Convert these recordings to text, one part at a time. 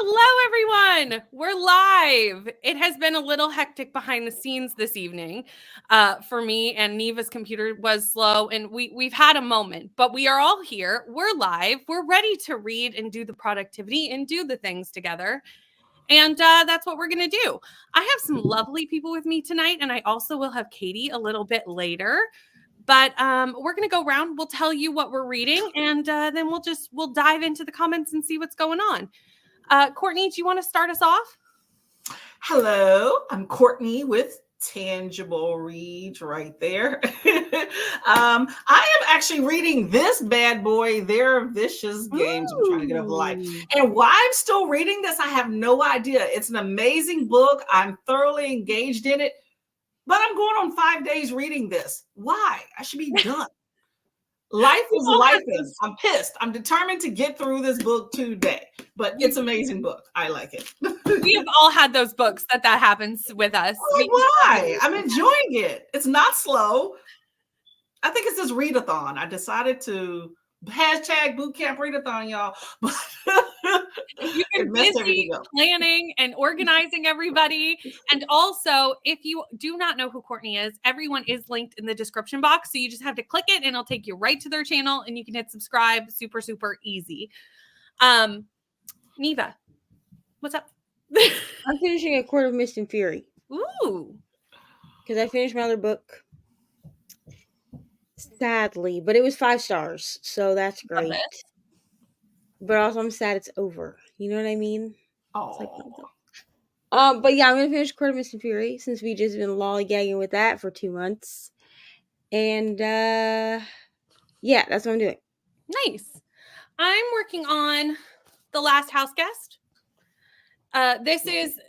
Hello, everyone. We're live. It has been a little hectic behind the scenes this evening for me, and Neva's computer was slow, and we've had a moment, but we are all here. We're live. We're ready to read and do the productivity and do the things together. And that's what we're going to do. I have some lovely people with me tonight, and I also will have Katie a little bit later. But we're going to go around. We'll tell you what we're reading, and then we'll dive into the comments and see what's going on. Courtney, do you want to start us off? Hello, I'm Courtney with Tangible Reads right there. I am actually reading this bad boy, Their Vicious Games. I'm trying to get over life. And why I'm still reading this, I have no idea. It's an amazing book. I'm thoroughly engaged in it, but I'm going on 5 days reading this. Why? I should be done. Life is life. I'm pissed. I'm determined to get through this book today, but it's an amazing book. I like it. We've all had those books that happens with us. Why? I'm enjoying it. It's not slow. I think it's this readathon. I decided to hashtag bootcamp readathon, y'all. You've been busy planning and organizing everybody. And also, if you do not know who Courtney is, everyone is linked in the description box. So you just have to click it and it'll take you right to their channel and you can hit subscribe. Super, super easy. Neva, what's up? I'm finishing A Court of Mist and Fury. Ooh. Because I finished my other book. Sadly, but it was 5 stars, so that's great. But also, I'm sad it's over. You know what I mean? Oh. But yeah, I'm gonna finish Court of Mist and Fury since we just been lollygagging with that for 2 months, and yeah, that's what I'm doing. Nice. I'm working on The Last House Guest. This is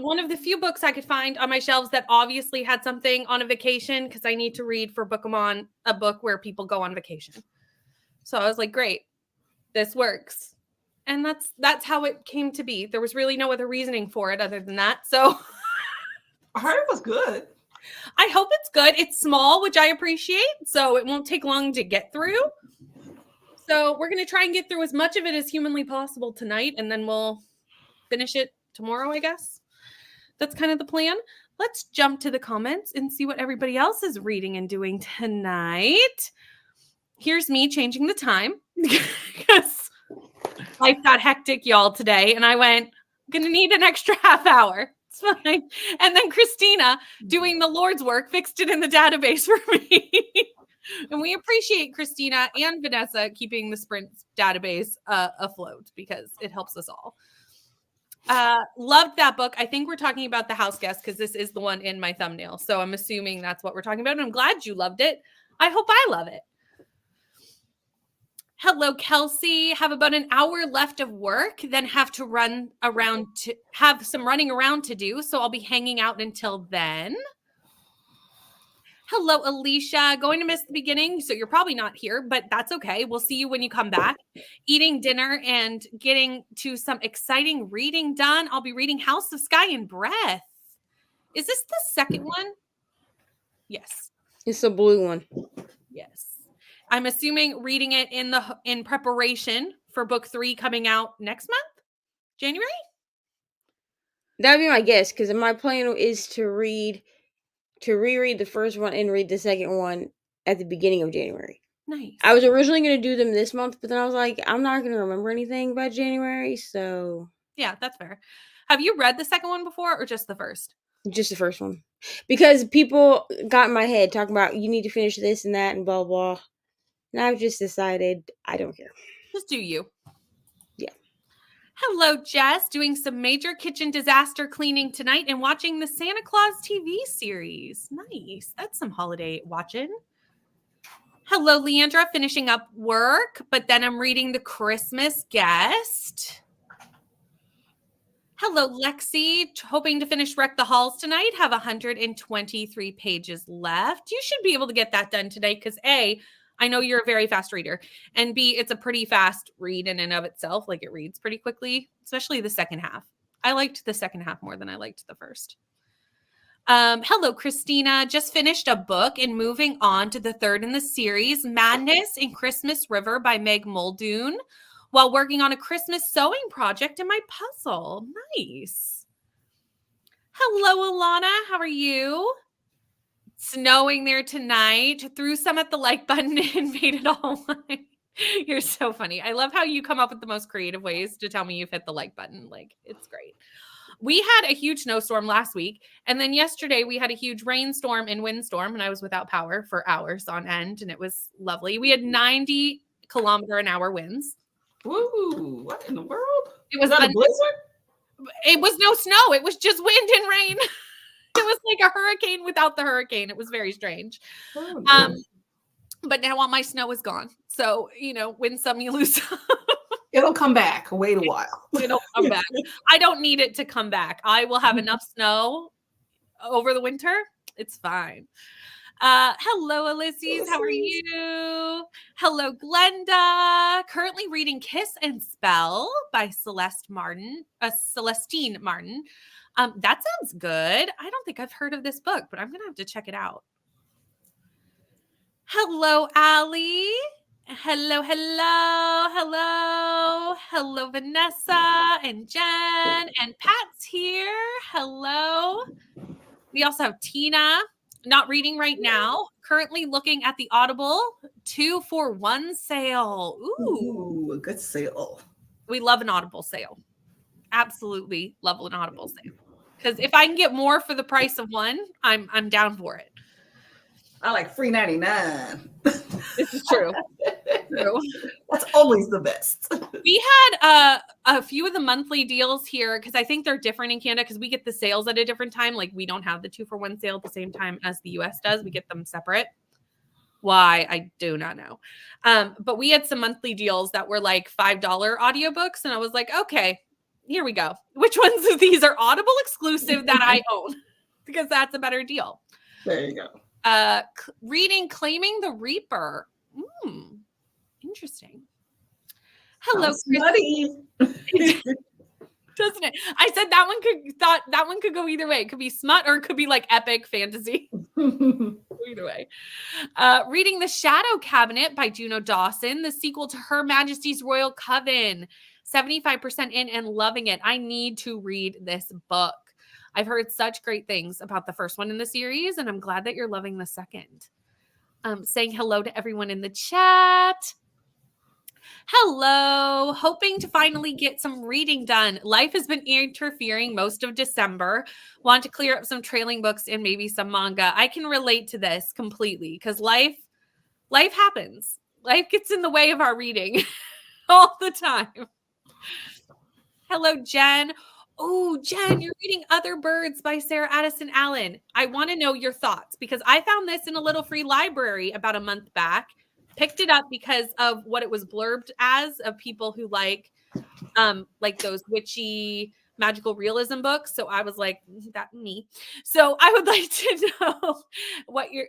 one of the few books I could find on my shelves that obviously had something on a vacation because I need to read for Book-A-Mon, a book where people go on vacation. So I was like, great, this works. And that's how it came to be. There was really no other reasoning for it other than that. So I heard it was good. I hope it's good. It's small, which I appreciate. So it won't take long to get through. So we're going to try and get through as much of it as humanly possible tonight. And then we'll finish it tomorrow, I guess. That's kind of the plan. Let's jump to the comments and see what everybody else is reading and doing tonight. Here's me changing the time because life got hectic, y'all, today. And I went, I'm going to need an extra half hour. It's fine. And then Christina, doing the Lord's work, fixed it in the database for me. And we appreciate Christina and Vanessa keeping the Sprint database afloat because it helps us all. Loved that book. I think we're talking about The House Guest because this is the one in my thumbnail. So I'm assuming that's what we're talking about. And I'm glad you loved it. I hope I love it. Hello, Kelsey. Have about an hour left of work, then have to run around to have some running around to do. So I'll be hanging out until then. Hello, Alicia. Going to miss the beginning, so you're probably not here, but that's okay. We'll see you when you come back. Eating dinner and getting to some exciting reading done. I'll be reading House of Sky and Breath. Is this the second one? Yes. It's the blue one. Yes. I'm assuming reading it in preparation for book 3 coming out next month? January? That would be my guess, because my plan is to reread the first one and read the second one at the beginning of January. Nice. I was originally going to do them this month, but then I was like, I'm not going to remember anything by January, so... Yeah, that's fair. Have you read the second one before, or just the first? Just the first one. Because people got in my head talking about, you need to finish this and that and blah, blah. And I've just decided I don't care. Just do you. Yeah. Hello, Jess. Doing some major kitchen disaster cleaning tonight and watching the Santa Claus TV series. Nice. That's some holiday watching. Hello, Leandra. Finishing up work, but then I'm reading The Christmas Guest. Hello, Lexi. Hoping to finish Wreck the Halls tonight. Have 123 pages left. You should be able to get that done today because A, I know you're a very fast reader, and B, it's a pretty fast read in and of itself. Like it reads pretty quickly, especially the second half. I liked the second half more than I liked the first. Hello, Christina. Just finished a book and moving on to the third in the series, Madness in Christmas River by Meg Muldoon. while working on a Christmas sewing project in my puzzle. Nice. Hello, Alana. How are you? Snowing there tonight. Threw some at the like button and made it all white. You're so funny. I love how you come up with the most creative ways to tell me you've hit the like button. Like, it's great. We had a huge snowstorm last week. And then yesterday we had a huge rainstorm and windstorm, and I was without power for hours on end. And it was lovely. We had 90-kilometer-an-hour winds. Woo! What in the world? It was that a blizzard? It was no snow. It was just wind and rain. It was like a hurricane without the hurricane. It was very strange. Oh, But now all my snow is gone. So, win some, you lose some. it'll come back. Wait a while. It'll come back. I don't need it to come back. I will have enough snow over the winter. It's fine. Hello, Ulysses. How are you? Hello, Glenda. Currently reading Kiss and Spell by Celestine Martin. That sounds good. I don't think I've heard of this book, but I'm going to have to check it out. Hello, Allie. Hello, Vanessa and Jen and Pat's here. Hello. We also have Tina, not reading right now, currently looking at the Audible 2-for-1 sale. Ooh, a good sale. We love an Audible sale. Absolutely love an Audible sale. Because if I can get more for the price of one, I'm down for it. I like $3.99. This is true. That's always the best. We had a few of the monthly deals here because I think they're different in Canada because we get the sales at a different time. Like we don't have the 2-for-1 sale at the same time as the US does. We get them separate. Why? I do not know. But we had some monthly deals that were like $5 audiobooks. And I was like, okay, here we go. Which ones of these are Audible exclusive that I own? Because that's a better deal. There you go. Reading Claiming the Reaper. Interesting. Hello, Chris. Doesn't it? I said that one could go either way. It could be smut or it could be like epic fantasy. Either way. Reading The Shadow Cabinet by Juno Dawson, the sequel to Her Majesty's Royal Coven. 75% in and loving it. I need to read this book. I've heard such great things about the first one in the series, and I'm glad that you're loving the second. Saying hello to everyone in the chat. Hello. Hoping to finally get some reading done. Life has been interfering most of December. Want to clear up some trailing books and maybe some manga. I can relate to this completely because life happens. Life gets in the way of our reading all the time. Hello, Jen. Oh, Jen, you're reading Other Birds by Sarah Addison Allen. I want to know your thoughts because I found this in a little free library about a month back. Picked it up because of what it was blurbed as of people who like those witchy magical realism books. So I was like, that me. So I would like to know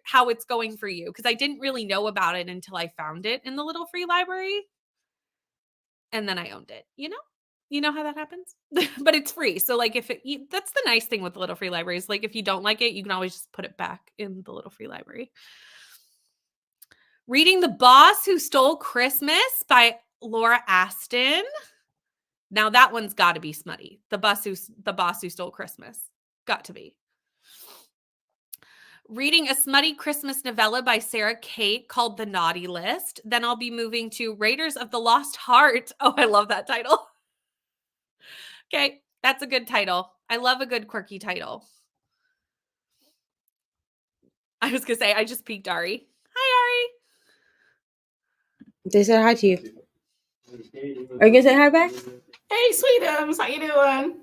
how it's going for you because I didn't really know about it until I found it in the little free library. And then I owned it, You know how that happens? But it's free. So like that's the nice thing with the little free libraries. Like if you don't like it, you can always just put it back in the little free library. Reading The Boss Who Stole Christmas by Laura Aston. Now that one's got to be smutty. The Boss Who Stole Christmas. Got to be. Reading a smutty Christmas novella by Sarah Kate called The Naughty List. Then I'll be moving to Raiders of the Lost Heart. Oh, I love that title. Okay, that's a good title. I love a good quirky title. I was going to say, I just peeked Ari. Hi, Ari. They said hi to you. Are you going to say hi back? Hey, sweetums. How you doing?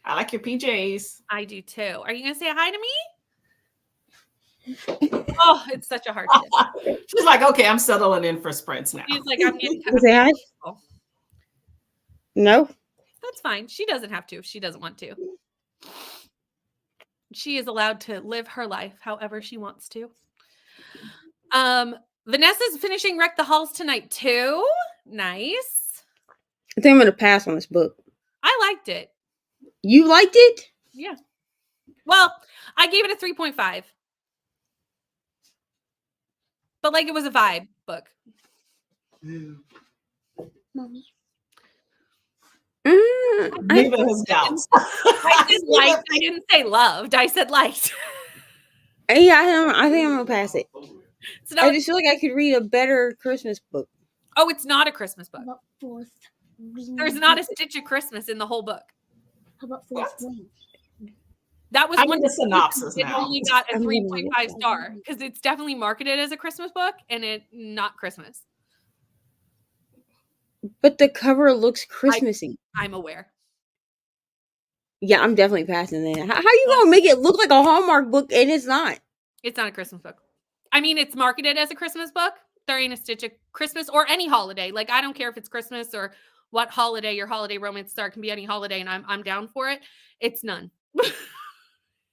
I like your PJs. I do too. Are you going to say hi to me? Oh, it's such a hard shift. She's like, okay, I'm settling in for sprints now. She's like, I'm getting say hi? No. That's fine. She doesn't have to if she doesn't want to. She is allowed to live her life however she wants to. Vanessa's finishing Wreck the Halls tonight too. Nice. I think I'm going to pass on this book. I liked it. You liked it? Yeah. Well, I gave it a 3.5. But like it was a vibe book. Mommy. Neva has doubts. I said liked. I didn't say loved. I said liked. Yeah, I think I'm gonna pass it. So I just feel like I could read a better Christmas book. oh, it's not a Christmas book. There's not a stitch of Christmas in the whole book. How about Forrest Wing? That was I one need a synopsis it now. only got a I'm gonna 3.5 look star because it's definitely marketed as a Christmas book and it not Christmas. But the cover looks Christmassy. I'm aware. Yeah, I'm definitely passing that. How you gonna make it look like a Hallmark book and it's not? It's not a Christmas book. I mean, it's marketed as a Christmas book. There ain't a stitch of Christmas or any holiday. Like, I don't care if it's Christmas or what holiday your holiday romance star can be any holiday, and I'm down for it. It's none.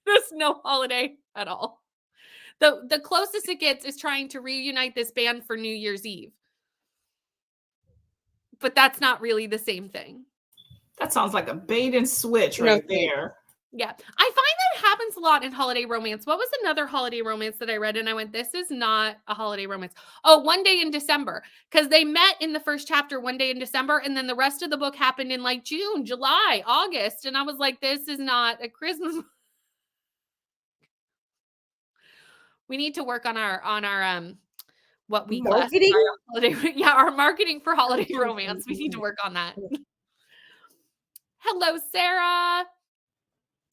There's no holiday at all. The closest it gets is trying to reunite this band for New Year's Eve. But that's not really the same thing. That sounds like a bait and switch No, right thanks. there. Yeah. I find that happens a lot in holiday romance. What was another holiday romance that I read and I went, this is not a holiday romance? Oh, One Day in December. Because they met in the first chapter one day in December, and then the rest of the book happened in like June, July, August. And I was like, this is not a Christmas. We need to work on our what we Marketing? classify our holiday, our marketing for holiday romance. We need to work on that. Hello, Sarah.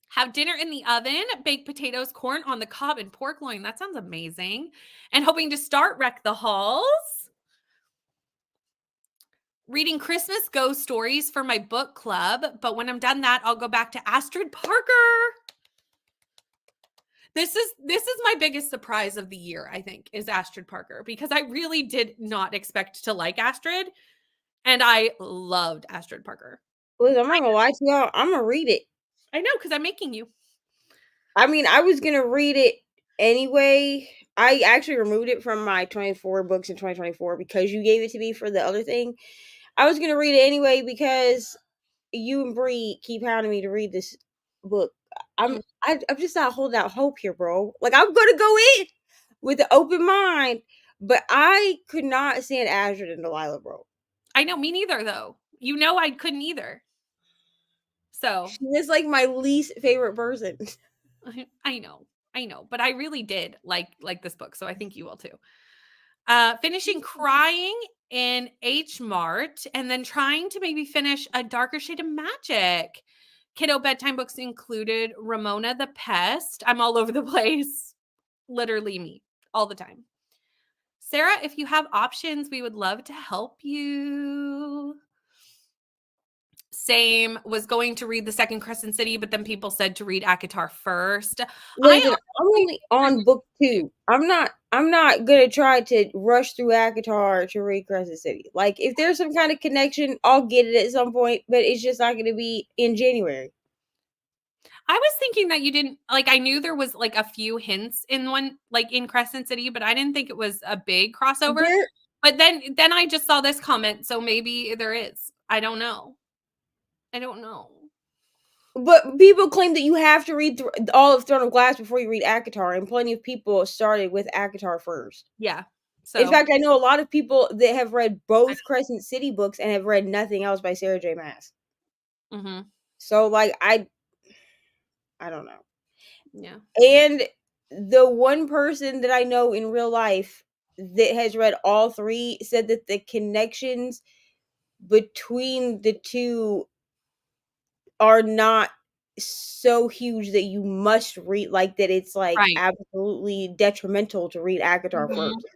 Have dinner in the oven, baked potatoes, corn on the cob, and pork loin. That sounds amazing. And hoping to start Wreck the Halls. Reading Christmas ghost stories for my book club. But when I'm done that, I'll go back to Astrid Parker. This is my biggest surprise of the year, I think, is Astrid Parker. Because I really did not expect to like Astrid. And I loved Astrid Parker. Liz, I'm not gonna lie to y'all. I'm gonna read it. I know, because I'm making you. I mean, I was gonna read it anyway. I actually removed it from my 24 books in 2024 because you gave it to me for the other thing. I was gonna read it anyway because you and Bree keep hounding me to read this book. I'm just not holding out hope here, bro. Like, I'm gonna go in with an open mind, but I could not stand Astrid and Delilah, bro. I know, me neither, though. You know I couldn't either. So She is like my least favorite person. I know, but I really did like this book, so I think you will too. Finishing Crying in H Mart, and then trying to maybe finish A Darker Shade of Magic. Kiddo bedtime books included Ramona the Pest. I'm all over the place, literally me all the time. Sarah, if you have options, we would love to help you. Same, was going to read the second Crescent City, but then people said to read ACOTAR first. Listen, I'm only on book 2. I'm not gonna try to rush through ACOTAR to read Crescent City. Like, if there's some kind of connection, I'll get it at some point, but it's just not gonna be in January. I was thinking that you didn't like. I knew there was like a few hints in one, like in Crescent City, but I didn't think it was a big crossover. But then I just saw this comment, so maybe there is. I don't know. But people claim that you have to read all of Throne of Glass before you read ACOTAR, and plenty of people started with ACOTAR first. Yeah. So in fact, I know a lot of people that have read both Crescent City books and have read nothing else by Sarah J. Maas. Mm-hmm. So, like, I don't know. Yeah. And the one person that I know in real life that has read all 3 said that the connections between the two are not so huge that you must read, like, that it's like absolutely detrimental to read ACOTAR first.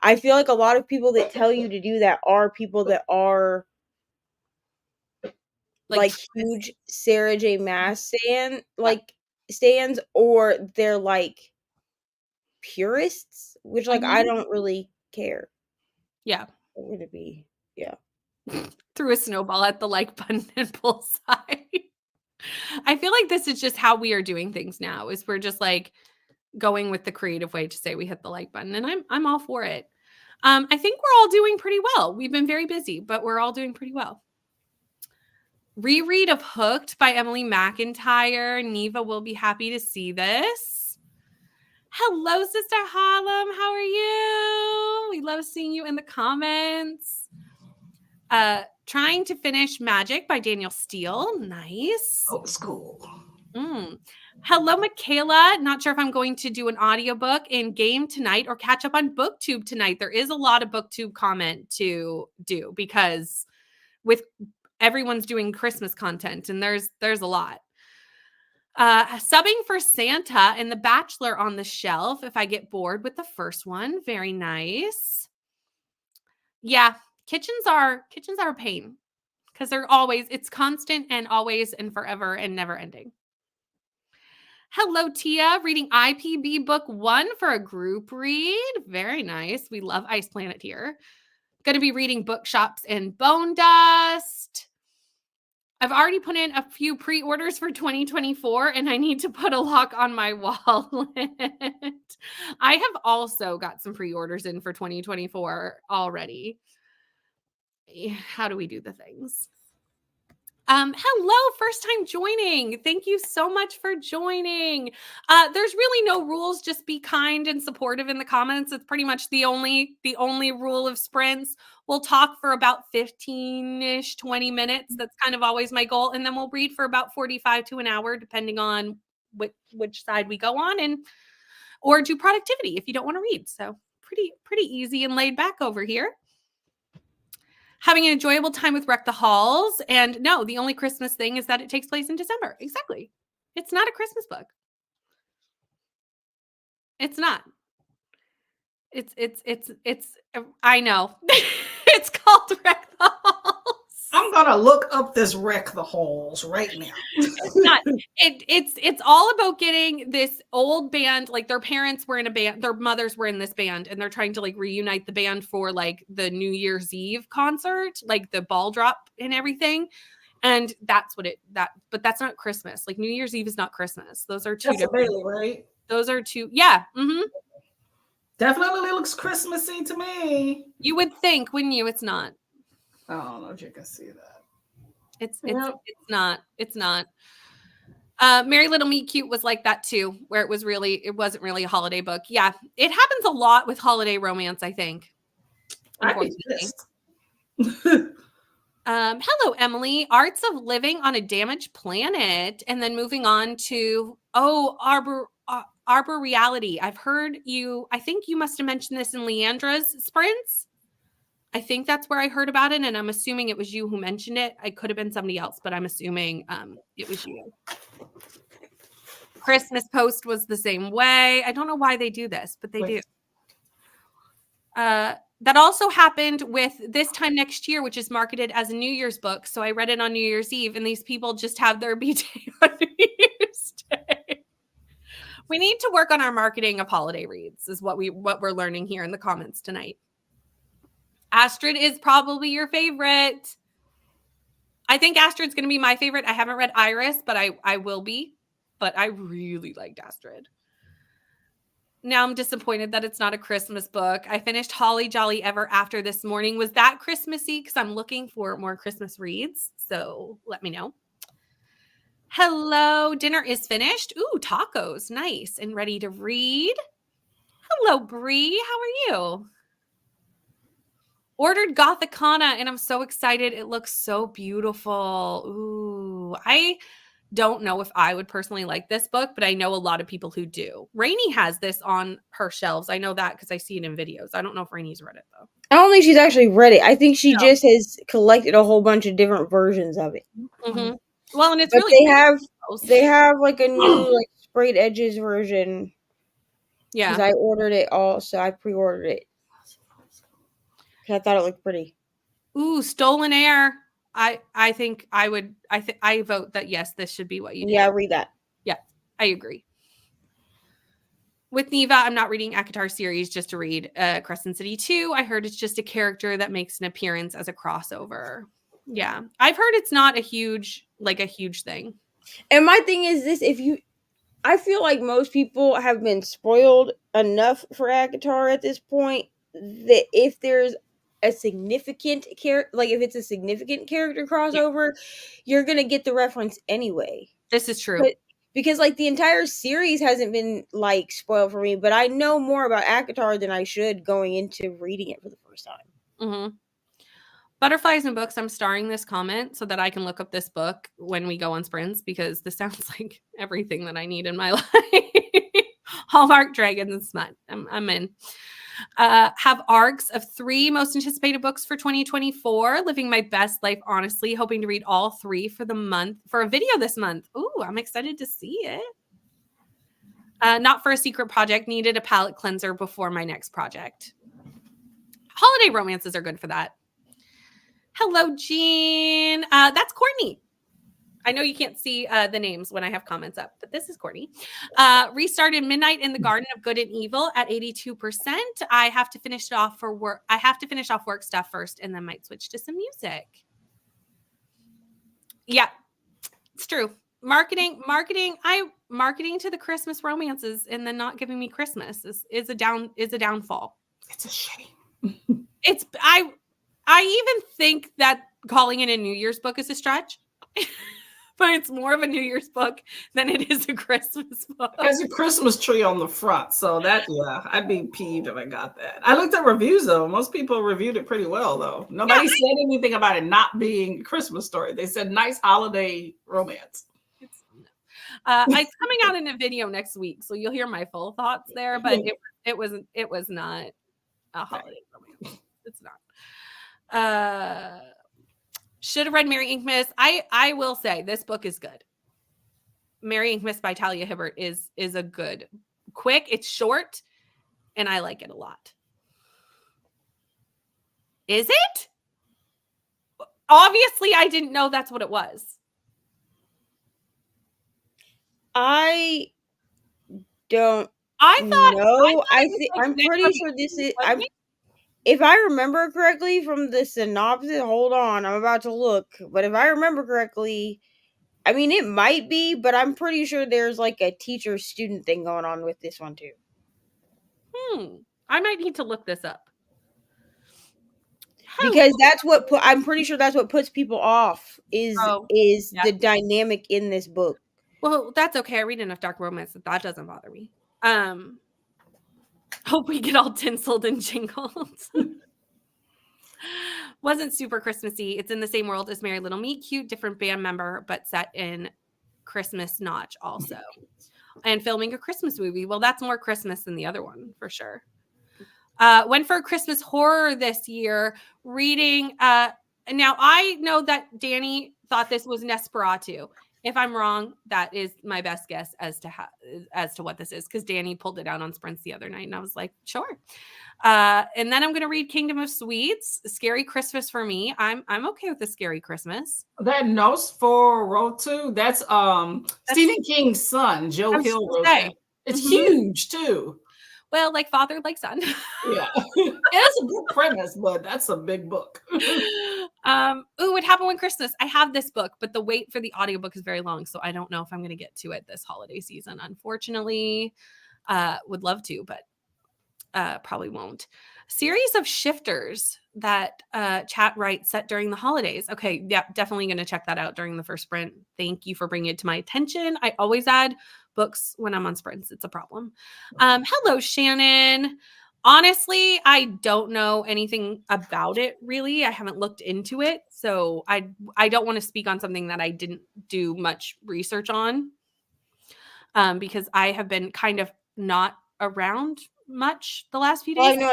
I feel like a lot of people that tell you to do that are people that are like huge Sarah J. Maas stands, or they're like purists, which, like, I don't really care. Yeah. What would it be? Yeah. Threw a snowball at the like button and bullseye. I feel like this is just how we are doing things now, is we're just like going with the creative way to say we hit the like button, and I'm all for it. I think we're all doing pretty well. We've been very busy, but we're all doing pretty well. Reread of Hooked by Emily McIntyre. Neva will be happy to see this. Hello, Sister Harlem. How are you? We love seeing you in the comments. Trying to finish Magic by Daniel Steele. Nice. Old school. Hello, Michaela. Not sure if I'm going to do an audiobook in game tonight or catch up on BookTube tonight. There is a lot of BookTube comment to do because with everyone's doing Christmas content and there's a lot. Subbing for Santa and The Bachelor on the shelf if I get bored with the first one. Very nice. Yeah, kitchens are a pain because it's constant and always and forever and never ending. Hello, Tia. Reading IPB book 1 for a group read. Very nice. We love Ice Planet here. Going to be reading Bookshops and Bone Dust. I've already put in a few pre-orders for 2024 and I need to put a lock on my wallet. I have also got some pre-orders in for 2024 already. How do we do the things? Hello, first time joining. Thank you so much for joining. There's really no rules. Just be kind and supportive in the comments. It's pretty much the only rule of sprints. We'll talk for about 15-ish, 20 minutes. That's kind of always my goal. And then we'll read for about 45 to an hour, depending on which side we go on, or do productivity if you don't want to read. So pretty easy and laid back over here. Having an enjoyable time with Wreck the Halls. And no, the only Christmas thing is that it takes place in December. Exactly. It's not a Christmas book. It's not. It's I know. It's called Wreck the Halls. I'm gonna look up this Wreck the Halls right now. It's not. It's all about getting this old band. Like their parents were in a band, their mothers were in this band, and they're trying to like reunite the band for like the New Year's Eve concert, like the ball drop and everything. And that's what but that's not Christmas. Like New Year's Eve is not Christmas. Those are two That's different. Bailey, right? Those are two. Yeah. Mm-hmm. Definitely looks Christmassy to me. You would think, wouldn't you? It's not. I don't know if you can see that. It's not. It's not. Merry Little Meet Cute was like that too, where it wasn't really a holiday book. Yeah, it happens a lot with holiday romance, I think. I'd be pissed. Hello, Emily. Arts of Living on a Damaged Planet, and then moving on to Arbor Reality. I've heard you. I think you must have mentioned this in Leandra's sprints. I think that's where I heard about it, and I'm assuming it was you who mentioned it. It could have been somebody else, but I'm assuming it was you. Christmas Post was the same way. I don't know why they do this, but they do. That also happened with This Time Next Year, which is marketed as a New Year's book. So I read it on New Year's Eve, and these people just have their B-Day on New Year's Day. We need to work on our marketing of holiday reads, is what we're learning here in the comments tonight. Astrid is probably your favorite. I think Astrid's going to be my favorite. I haven't read Iris, but I will be. But I really liked Astrid. Now I'm disappointed that it's not a Christmas book. I finished Holly Jolly Ever After this morning. Was that Christmassy? Because I'm looking for more Christmas reads. So let me know. Hello. Dinner is finished. Ooh, tacos. Nice. And ready to read. Hello, Bree. How are you? Ordered Gothicana, and I'm so excited. It looks so beautiful. Ooh, I don't know if I would personally like this book, but I know a lot of people who do. Rainey has this on her shelves. I know that because I see it in videos. I don't know if Rainey's read it, though. I don't think she's actually read it. I think she just has collected a whole bunch of different versions of it. Mm-hmm. Well, and it's but really they have like a new like sprayed edges version. Yeah, because I ordered it all, so I pre-ordered it. I thought it looked pretty. Ooh, Stolen Air. I think I would. I vote that yes, this should be what you do. Yeah, read that. Yeah, I agree. With Neva, I'm not reading ACOTAR series just to read Crescent City 2. I heard it's just a character that makes an appearance as a crossover. Yeah, I've heard it's not a huge thing. And my thing is this: I feel like most people have been spoiled enough for ACOTAR at this point that if there's a significant character, like if it's a significant character crossover, you're gonna get the reference anyway. This is true. Because like the entire series hasn't been like spoiled for me, but I know more about ACOTAR than I should going into reading it for the first time. Mm-hmm. Butterflies and Books, I'm starring this comment so that I can look up this book when we go on sprints, because this sounds like everything that I need in my life. Hallmark, Dragons, and Smut. I'm in. Have arcs of 3 most anticipated books for 2024. Living my best life, honestly. Hoping to read all 3 for the month, for a video this month. Ooh, I'm excited to see it. Not for a secret project. Needed a palate cleanser before my next project. Holiday romances are good for that. Hello, Jean. That's Courtney. I know you can't see the names when I have comments up, but this is Courtney. Restarted Midnight in the Garden of Good and Evil at 82%. I have to finish it off for work. I have to finish off work stuff first, and then might switch to some music. Yeah, it's true. Marketing to the Christmas romances and then not giving me Christmas is a downfall. It's a shame. I even think that calling it a New Year's book is a stretch. But it's more of a New Year's book than it is a Christmas book. There's a Christmas tree on the front. So that, yeah, I'd be peeved if I got that. I looked at reviews, though. Most people reviewed it pretty well, though. Nobody said anything about it not being a Christmas story. They said nice holiday romance. It's coming out in a video next week, so you'll hear my full thoughts there. But it was not a holiday romance. It's not. Should have read Merry Inkmas. I will say this book is good. Merry Inkmas by Talia Hibbert is a good, quick. It's short, and I like it a lot. Is it? Obviously, I didn't know that's what it was. I don't. I'm pretty sure this is. If I remember correctly from the synopsis, hold on, I'm about to look. But if I remember correctly, I mean, it might be, but I'm pretty sure there's like a teacher-student thing going on with this one too. I might need to look this up. Because I'm pretty sure that's what puts people off is the dynamic in this book. Well, that's okay. I read enough dark romance that doesn't bother me. Hope we get all tinseled and jingled. Wasn't super Christmassy. It's in the same world as Merry Little Me. Cute, different band member, but set in Christmas Notch also. And filming a Christmas movie. Well, that's more Christmas than the other one, for sure. Went for a Christmas horror this year. Reading. Now, I know that Danny thought this was Nosferatu. If I'm wrong, that is my best guess as to what this is, because Danny pulled it out on sprints the other night, and I was like, sure. And then I'm going to read Kingdom of Sweets, Scary Christmas for me. I'm okay with the Scary Christmas. That Nosferatu, that's Stephen King's son, Joe Hill wrote that. It's huge too. Well, like father, like son. Yeah, it's a good premise, but that's a big book. What happened when Christmas? I have this book, but the wait for the audiobook is very long, so I don't know if I'm going to get to it this holiday season. Unfortunately, would love to, but probably won't. Series of shifters that chat writes set during the holidays. Okay, yeah, definitely going to check that out during the first sprint. Thank you for bringing it to my attention. I always add books when I'm on sprints. It's a problem. Hello, Shannon. Honestly, I don't know anything about it, really. I haven't looked into it, so I don't want to speak on something that I didn't do much research on, because I have been kind of not around much the last few days. I have no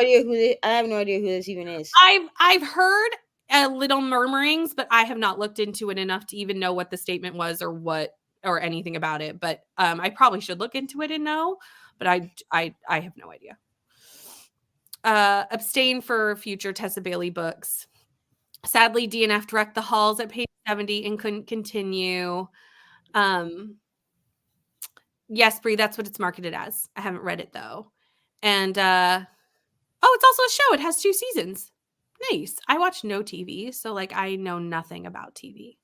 idea who this even is. I've heard a little murmurings, but I have not looked into it enough to even know what the statement was or anything about it. But I probably should look into it and know, but I have no idea. Abstain for future Tessa Bailey books. Sadly, DNF wrecked the halls at page 70 and couldn't continue. Yes, Brie, that's what it's marketed as. I haven't read it though. And it's also a show. It has 2 seasons. Nice. I watch no TV, so like I know nothing about TV.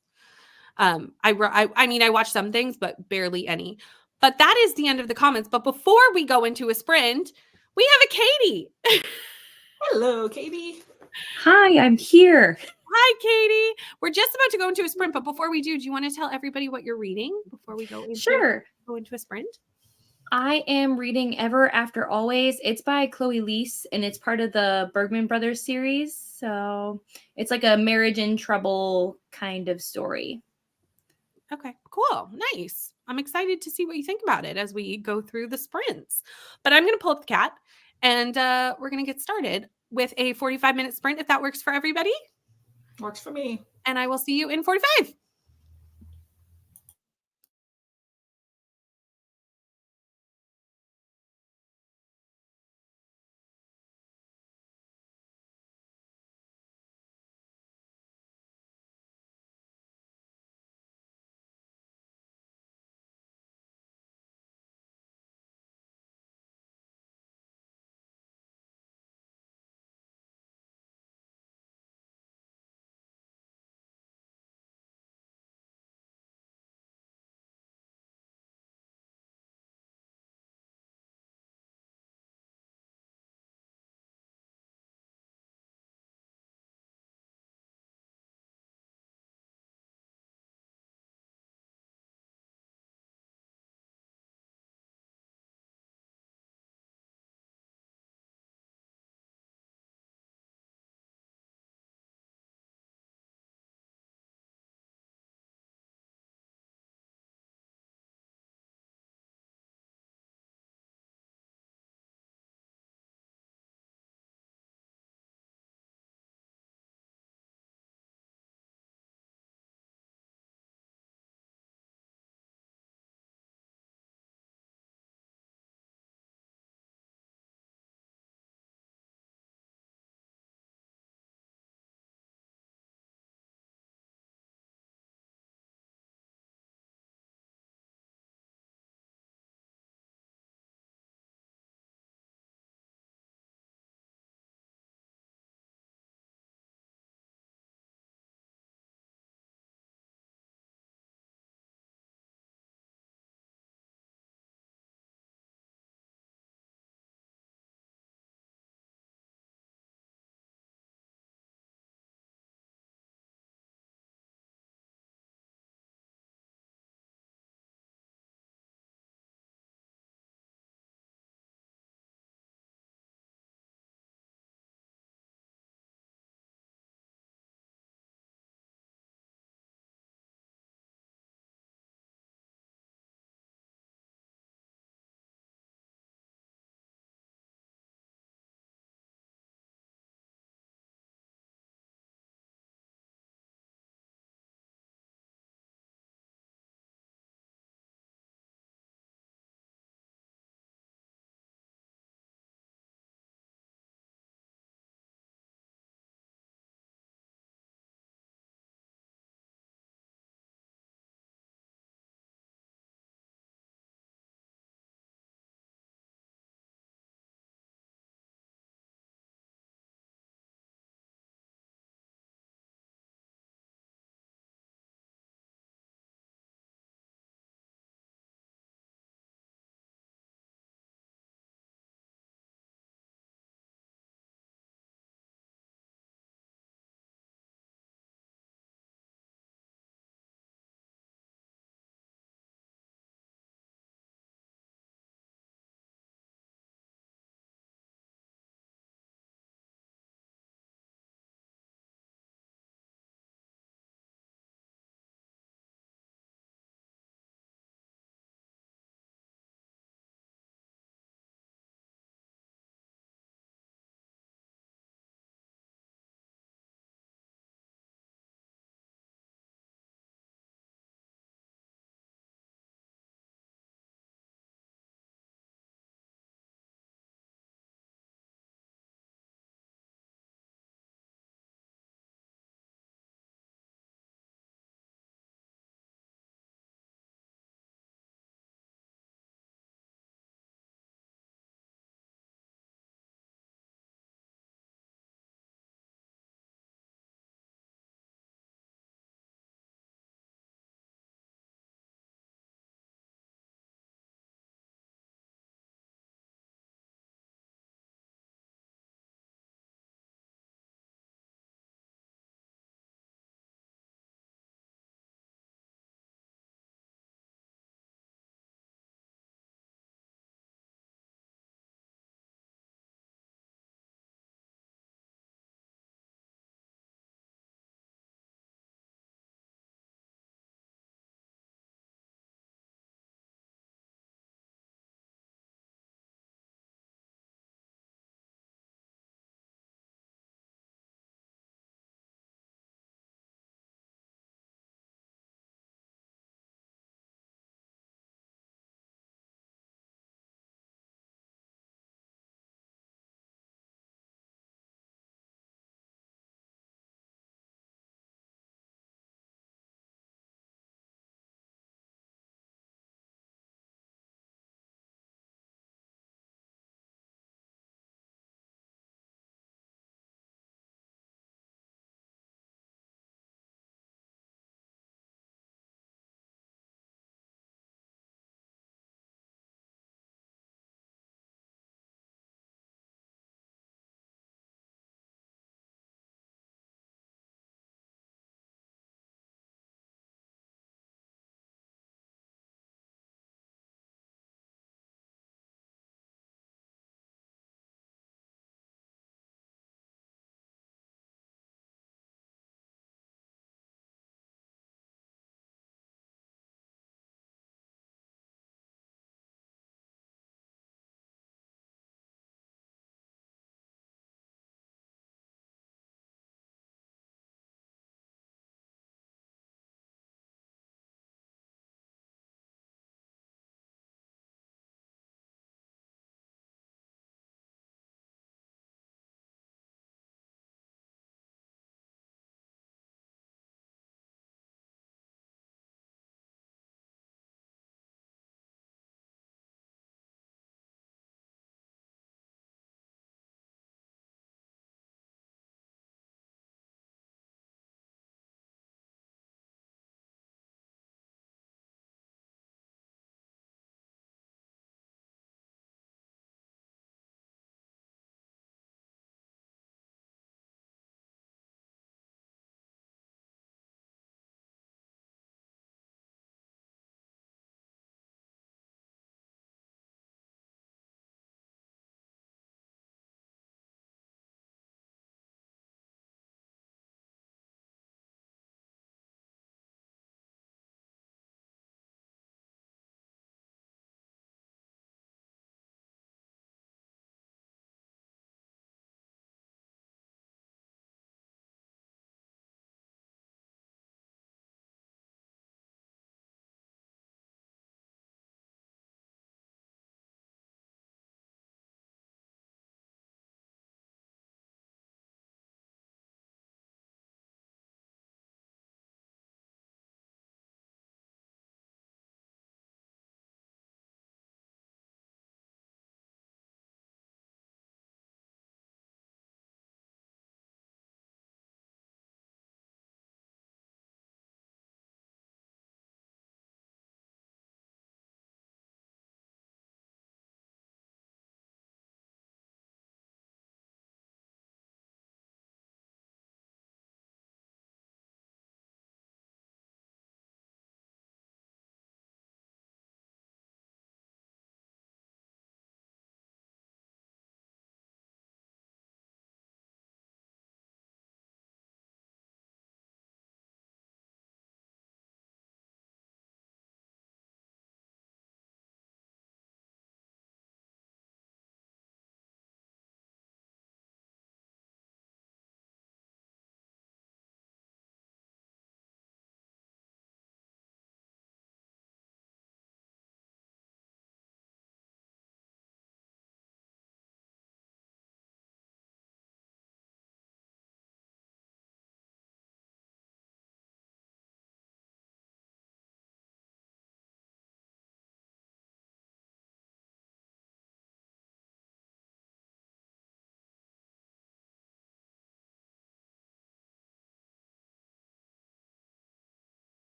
I watch some things, but barely any. But that is the end of the comments. But before we go into a sprint, we have a Katie. Hello, Katie. Hi, I'm here. Hi, Katie. We're just about to go into a sprint, but before we do you want to tell everybody what you're reading before we go into Sure. go into a sprint? I am reading Ever After Always. It's by Chloe Leese and it's part of the Bergman Brothers series. So it's like a marriage in trouble kind of story. Okay, cool. Nice. I'm excited to see what you think about it as we go through the sprints. But I'm going to pull up the cat and we're going to get started with a 45-minute sprint if that works for everybody. Works for me. And I will see you in 45.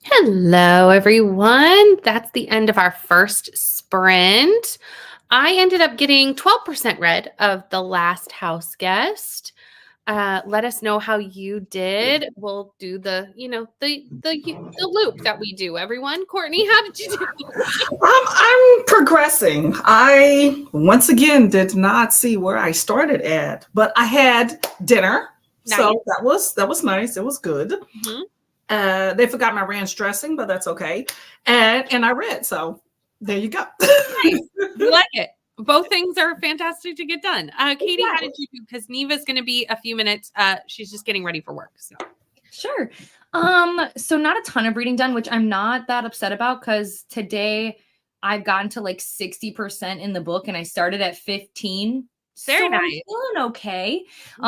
Hello, everyone. That's the end of our first sprint. I ended up getting 12% read of The Last House Guest. Let us know how you did. We'll do the loop that we do, everyone. Courtney, how did you do? I'm progressing. I once again did not see where I started at, but I had dinner, so that was nice. It was good. Mhm. They forgot my ranch dressing, but that's okay. And I read, so there you go. Nice. We like it. Both things are fantastic to get done. Katie, how did you do? Because Neva's going to be a few minutes. She's just getting ready for work. So. Sure. So not a ton of reading done, which I'm not that upset about because today I've gotten to like 60% in the book and I started at 15. Very so nice. I'm feeling okay.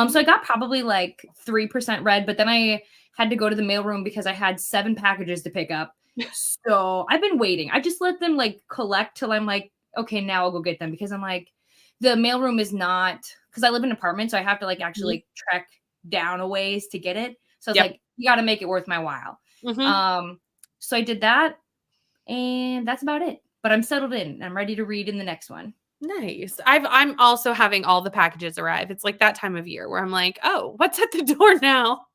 So I got probably like 3% read, but then I had to go to the mailroom because I had 7 packages to pick up. So I've been waiting. I just let them like collect till I'm like, okay, now I'll go get them because I'm like, the mailroom is not, because I live in an apartment, so I have to like actually like trek down a ways to get it. So it's like, you got to make it worth my while. So I did that and that's about it. But I'm settled in. I'm ready to read in the next one. Nice. I'm also having all the packages arrive. It's like that time of year where I'm like, oh, what's at the door now?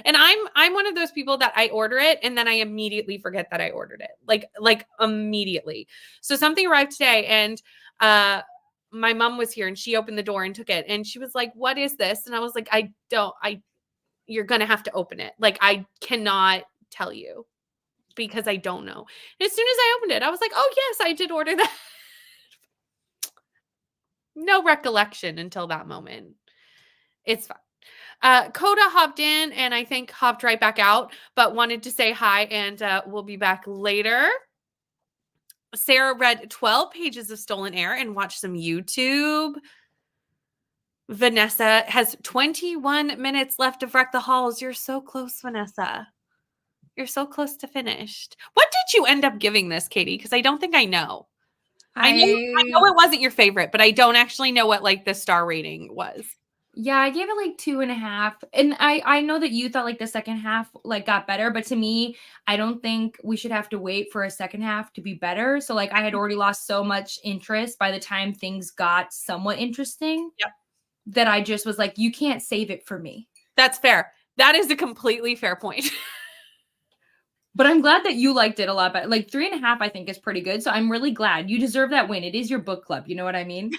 And I'm one of those people that I order it and then I immediately forget that I ordered it. Like immediately. So something arrived today and my mom was here and she opened the door and took it and she was like, "What is this?" And I was like, you're going to have to open it. Like I cannot tell you because I don't know. And as soon as I opened it, I was like, "Oh, yes, I did order that." No recollection until that moment. It's fine. Coda hopped in and I think hopped right back out, but wanted to say hi and we'll be back later. Sarah read 12 pages of Stolen Air and watched some YouTube. Vanessa has 21 minutes left of Wreck the Halls. You're so close, Vanessa. You're so close to finished. What did you end up giving this, Katie? Because I don't think I know. I know it wasn't your favorite, but I don't actually know what like the star rating was. Yeah, I gave it like 2.5. And I know that you thought like the second half like got better, but to me, I don't think we should have to wait for a second half to be better. So like I had already lost so much interest by the time things got somewhat interesting. Yep. That I just was like, you can't save it for me. That's fair. That is a completely fair point. But I'm glad that you liked it a lot better. Like 3.5, I think is pretty good. So I'm really glad you deserve that win. It is your book club. You know what I mean?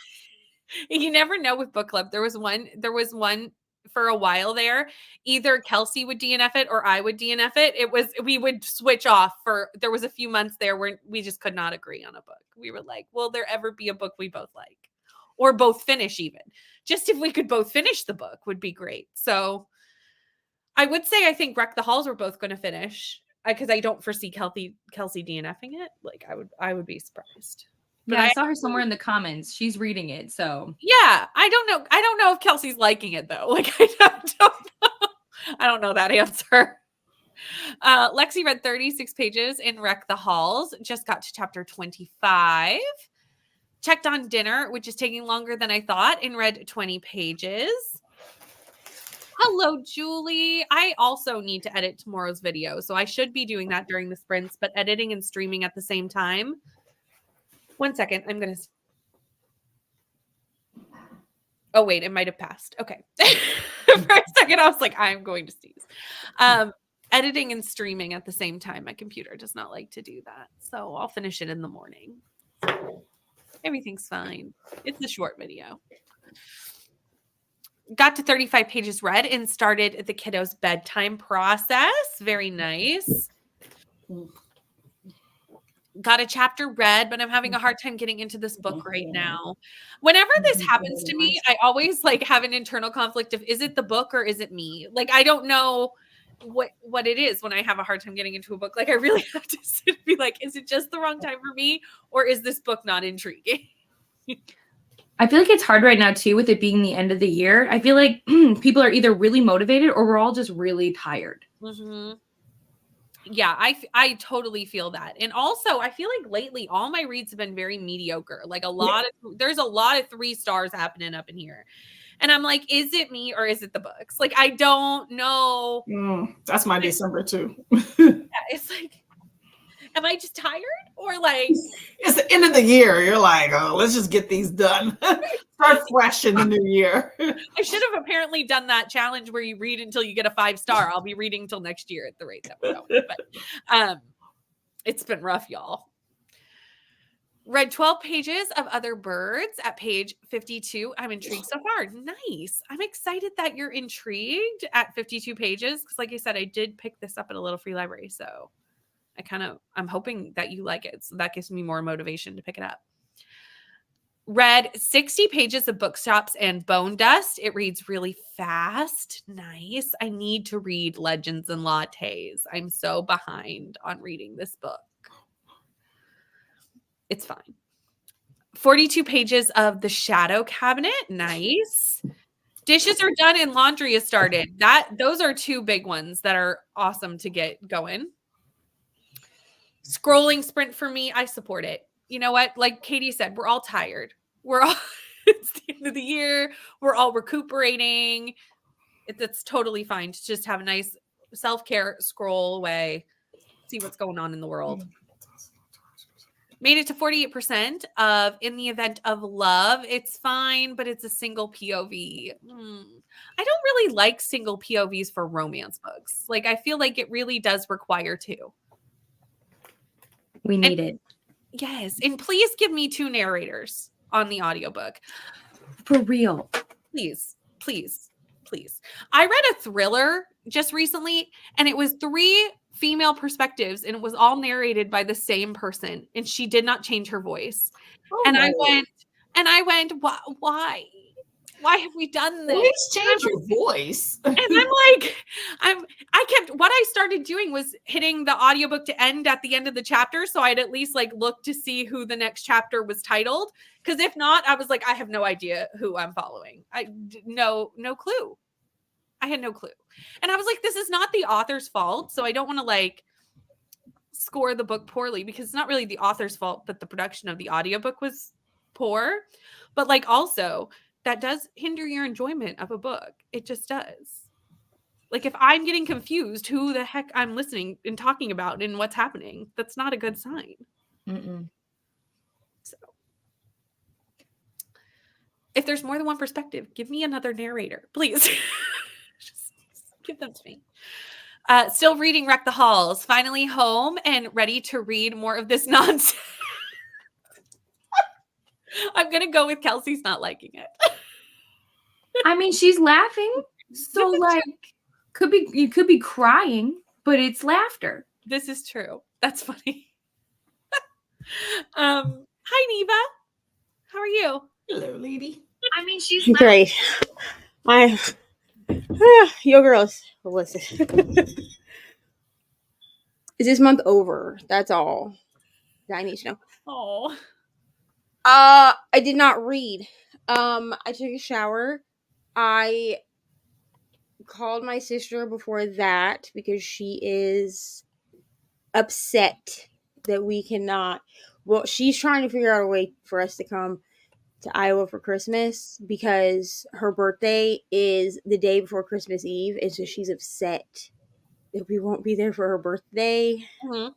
You never know with book club. There was one for a while there. Either Kelsey would DNF it or I would DNF it. We would switch off there was a few months there where we just could not agree on a book. We were like, will there ever be a book we both like? Or both finish even. Just if we could both finish the book would be great. So I would say I think Wreck the Halls we're both going to finish because I don't foresee Kelsey DNFing it. Like I would be surprised. But I saw her somewhere in the comments. She's reading it, so yeah, I don't know. I don't know if Kelsey's liking it though. Like I don't know. I don't know that answer. Lexi read 36 pages in Wreck the Halls. Just got to chapter 25. Checked on dinner, which is taking longer than I thought, and read 20 pages. Hello, Julie. I also need to edit tomorrow's video, so I should be doing that during the sprints, but editing and streaming at the same time. 1 second. I'm going to. Oh, wait. It might have passed. Okay. For a second, I was like, I'm going to sneeze. Editing and streaming at the same time. My computer does not like to do that. So I'll finish it in the morning. Everything's fine. It's a short video. Got to 35 pages read and started the kiddos' bedtime process. Very nice. Got a chapter read, but I'm having a hard time getting into this book right now. Whenever this happens to me, I always like have an internal conflict of is it the book or is it me? Like I don't know what it is when I have a hard time getting into a book. Like I really have to sit and be like, is it just the wrong time for me or is this book not intriguing? I feel like it's hard right now too with it being the end of the year. I feel like people are either really motivated or we're all just really tired. Mm-hmm. Yeah, I totally feel that. And also I feel like lately all my reads have been very mediocre. Like there's a lot of 3 stars happening up in here. And I'm like, is it me or is it the books? Like, I don't know. That's my December too. It's like, am I just tired or like it's the end of the year? You're like, oh, let's just get these done. Start fresh in the new year. I should have apparently done that challenge where you read until you get a 5-star. I'll be reading until next year at the rate that we're going. But it's been rough, y'all. Read 12 pages of Other Birds at page 52. I'm intrigued so far. Nice. I'm excited that you're intrigued at 52 pages. Because like I said, I did pick this up at a little free library. So I'm hoping that you like it. So that gives me more motivation to pick it up. Read 60 pages of Bookshops and Bone Dust. It reads really fast. Nice. I need to read Legends and Lattes. I'm so behind on reading this book. It's fine. 42 pages of The Shadow Cabinet. Nice. Dishes are done and laundry has started. Those are two big ones that are awesome to get going. Scrolling sprint for me. I support it. You know what? Like Katie said, we're all tired. It's the end of the year. We're all recuperating. It's totally fine to just have a nice self-care scroll away, see what's going on in the world. Made it to 48% of In the Event of Love. It's fine, but it's a single POV. I don't really like single POVs for romance books. Like, I feel like it really does require two. We need it. Yes. And please give me 2 narrators on the audiobook. For real. Please, please, please. I read a thriller just recently, and it was 3 female perspectives, and it was all narrated by the same person, and she did not change her voice. I went, why have we done this? At least change your voice. And I'm like, what I started doing was hitting the audiobook to end at the end of the chapter, so I'd at least like look to see who the next chapter was titled, because if not, I was like, I have no idea who I'm following. No clue. I had no clue. And I was like, this is not the author's fault. So I don't want to like score the book poorly, because it's not really the author's fault that the production of the audiobook was poor. But like also that does hinder your enjoyment of a book. It just does. Like if I'm getting confused who the heck I'm listening and talking about and what's happening, that's not a good sign. So if there's more than one perspective, give me another narrator, please. Just give them to me. Still reading Wreck the Halls. Finally home and ready to read more of this nonsense. I'm going to go with Kelsey's not liking it. I mean, she's laughing. So like, you could be crying, but it's laughter. This is true. That's funny. Hi, Neva. How are you? Hello, lady. I mean, she's Great. Yo, girls, listen. Is this month over? That's all that I need to know. Oh. I did not read. I took a shower. I called my sister before that because she is upset that we cannot. Well, she's trying to figure out a way for us to come to Iowa for Christmas because her birthday is the day before Christmas Eve, and so she's upset that we won't be there for her birthday. Mm-hmm.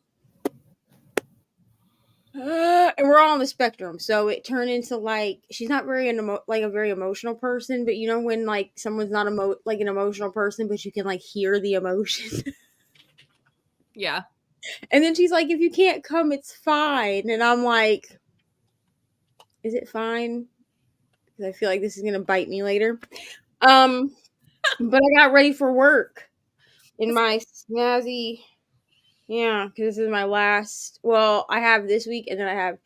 And we're all on the spectrum, so it turned into like she's not very a very emotional person, but you know when like someone's not an emotional person, but you can like hear the emotion. Yeah. And then she's like, "If you can't come, it's fine." And I'm like, "Is it fine?" Because I feel like this is gonna bite me later. But I got ready for work in my snazzy. Yeah, because this is my last. Well, I have this week and then I have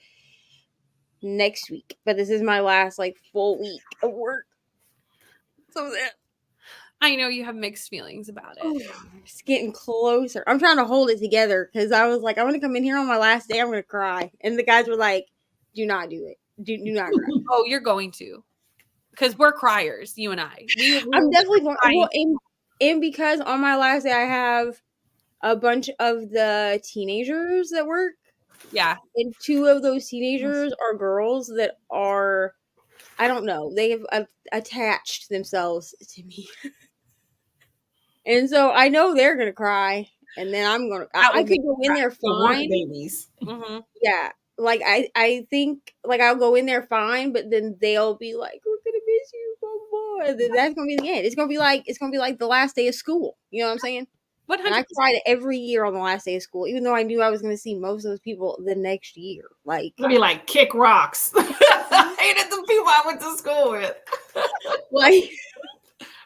next week, but this is my last like full week of work. So that I know you have mixed feelings about it. it's getting closer. I'm trying to hold it together because I was like, I'm gonna come in here on my last day. I'm gonna cry, and the guys were like, "Do not do it. Do not cry." Oh, you're going to, because we're criers, you and I. I'm definitely going. Well, and because on my last day, I have a bunch of the teenagers that work. Yeah. And 2 of those teenagers are girls that are I don't know. They have attached themselves to me. And so I know they're going to cry. And then I'm going to, I could go in there The work fine. babies. Mm-hmm. Yeah. Like, I think, like, I'll go in there fine, but then they'll be like, we're going to miss you so much. And then that's going to be the end. It's going to be like the last day of school. You know what I'm saying? And I 100%. cried every year on the last day of school, even though I knew I was going to see most of those people the next year. Like, It'll be like kick rocks. I hated the people I went to school with. like,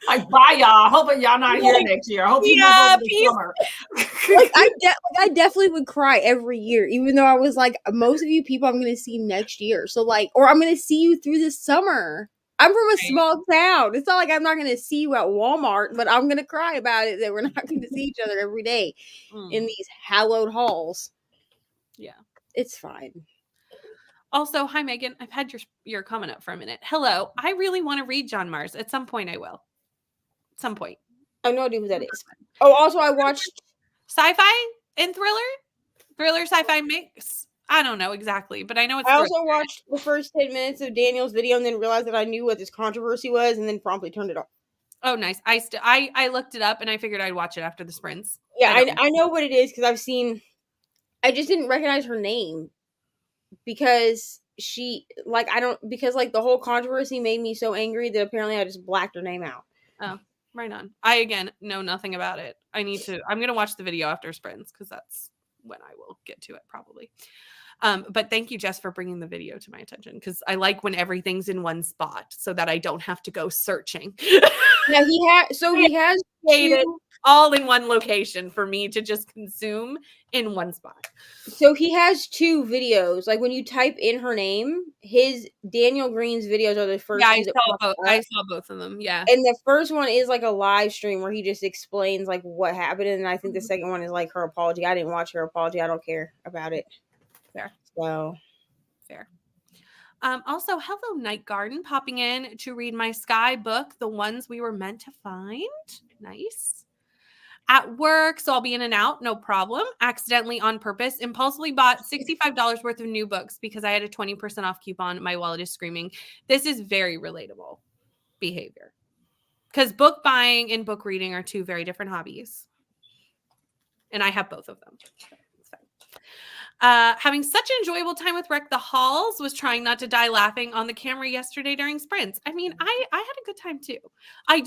Like, bye, y'all. Hoping y'all not here next year. I hope you move Yeah, over the peace. summer. like I definitely would cry every year, even though I was like, most of you people I'm going to see next year. So like, or I'm going to see you through the summer. I'm from a small town. It's not like I'm not going to see you at Walmart, but I'm going to cry about it that we're not going to see each other every day in these hallowed halls. Yeah. It's fine. Also, hi Megan. I've had your comment up for a minute. Hello. I really want to read John Mars. At some point I will. At some point. I have no idea who that is. Oh, also I watched Sci-fi and thriller sci-fi mix. I don't know exactly, but I know it's I also thriller. watched the first 10 minutes of Daniel's video and then realized that I knew what this controversy was and then promptly turned it off. Oh, nice. I looked it up and I figured I'd watch it after the sprints. Yeah, I don't I know what it is because I've seen. I just didn't recognize her name because she because the whole controversy made me so angry that apparently I just blacked her name out. Right on. I again know nothing about it. I'm gonna watch the video after sprints because that's when I will get to it probably. But thank you, Jess, for bringing the video to my attention because I like when everything's in one spot so that I don't have to go searching. Yeah, he has Created all in one location for me to just consume in one spot. So he has 2 videos. Like when you type in her name, his Daniel Green's videos are the first. Yeah, two that pop up. I saw both of them. Yeah, And the first one is like a live stream where he just explains like what happened, and I think the second one is like her apology. I didn't watch her apology. I don't care about it. Fair. So fair. Also, hello, Night Garden, popping in to read my Sky book, The Ones We Were Meant to Find. Nice. At work, so I'll be in and out, no problem. Accidentally, on purpose, impulsively bought $65 worth of new books because I had a 20% off coupon. My wallet is screaming. This is very relatable behavior because book buying and book reading are 2 very different hobbies. And I have both of them. It's fine. Having such an enjoyable time with Wreck the Halls, was trying not to die laughing on the camera yesterday during sprints. I mean, I had a good time too. I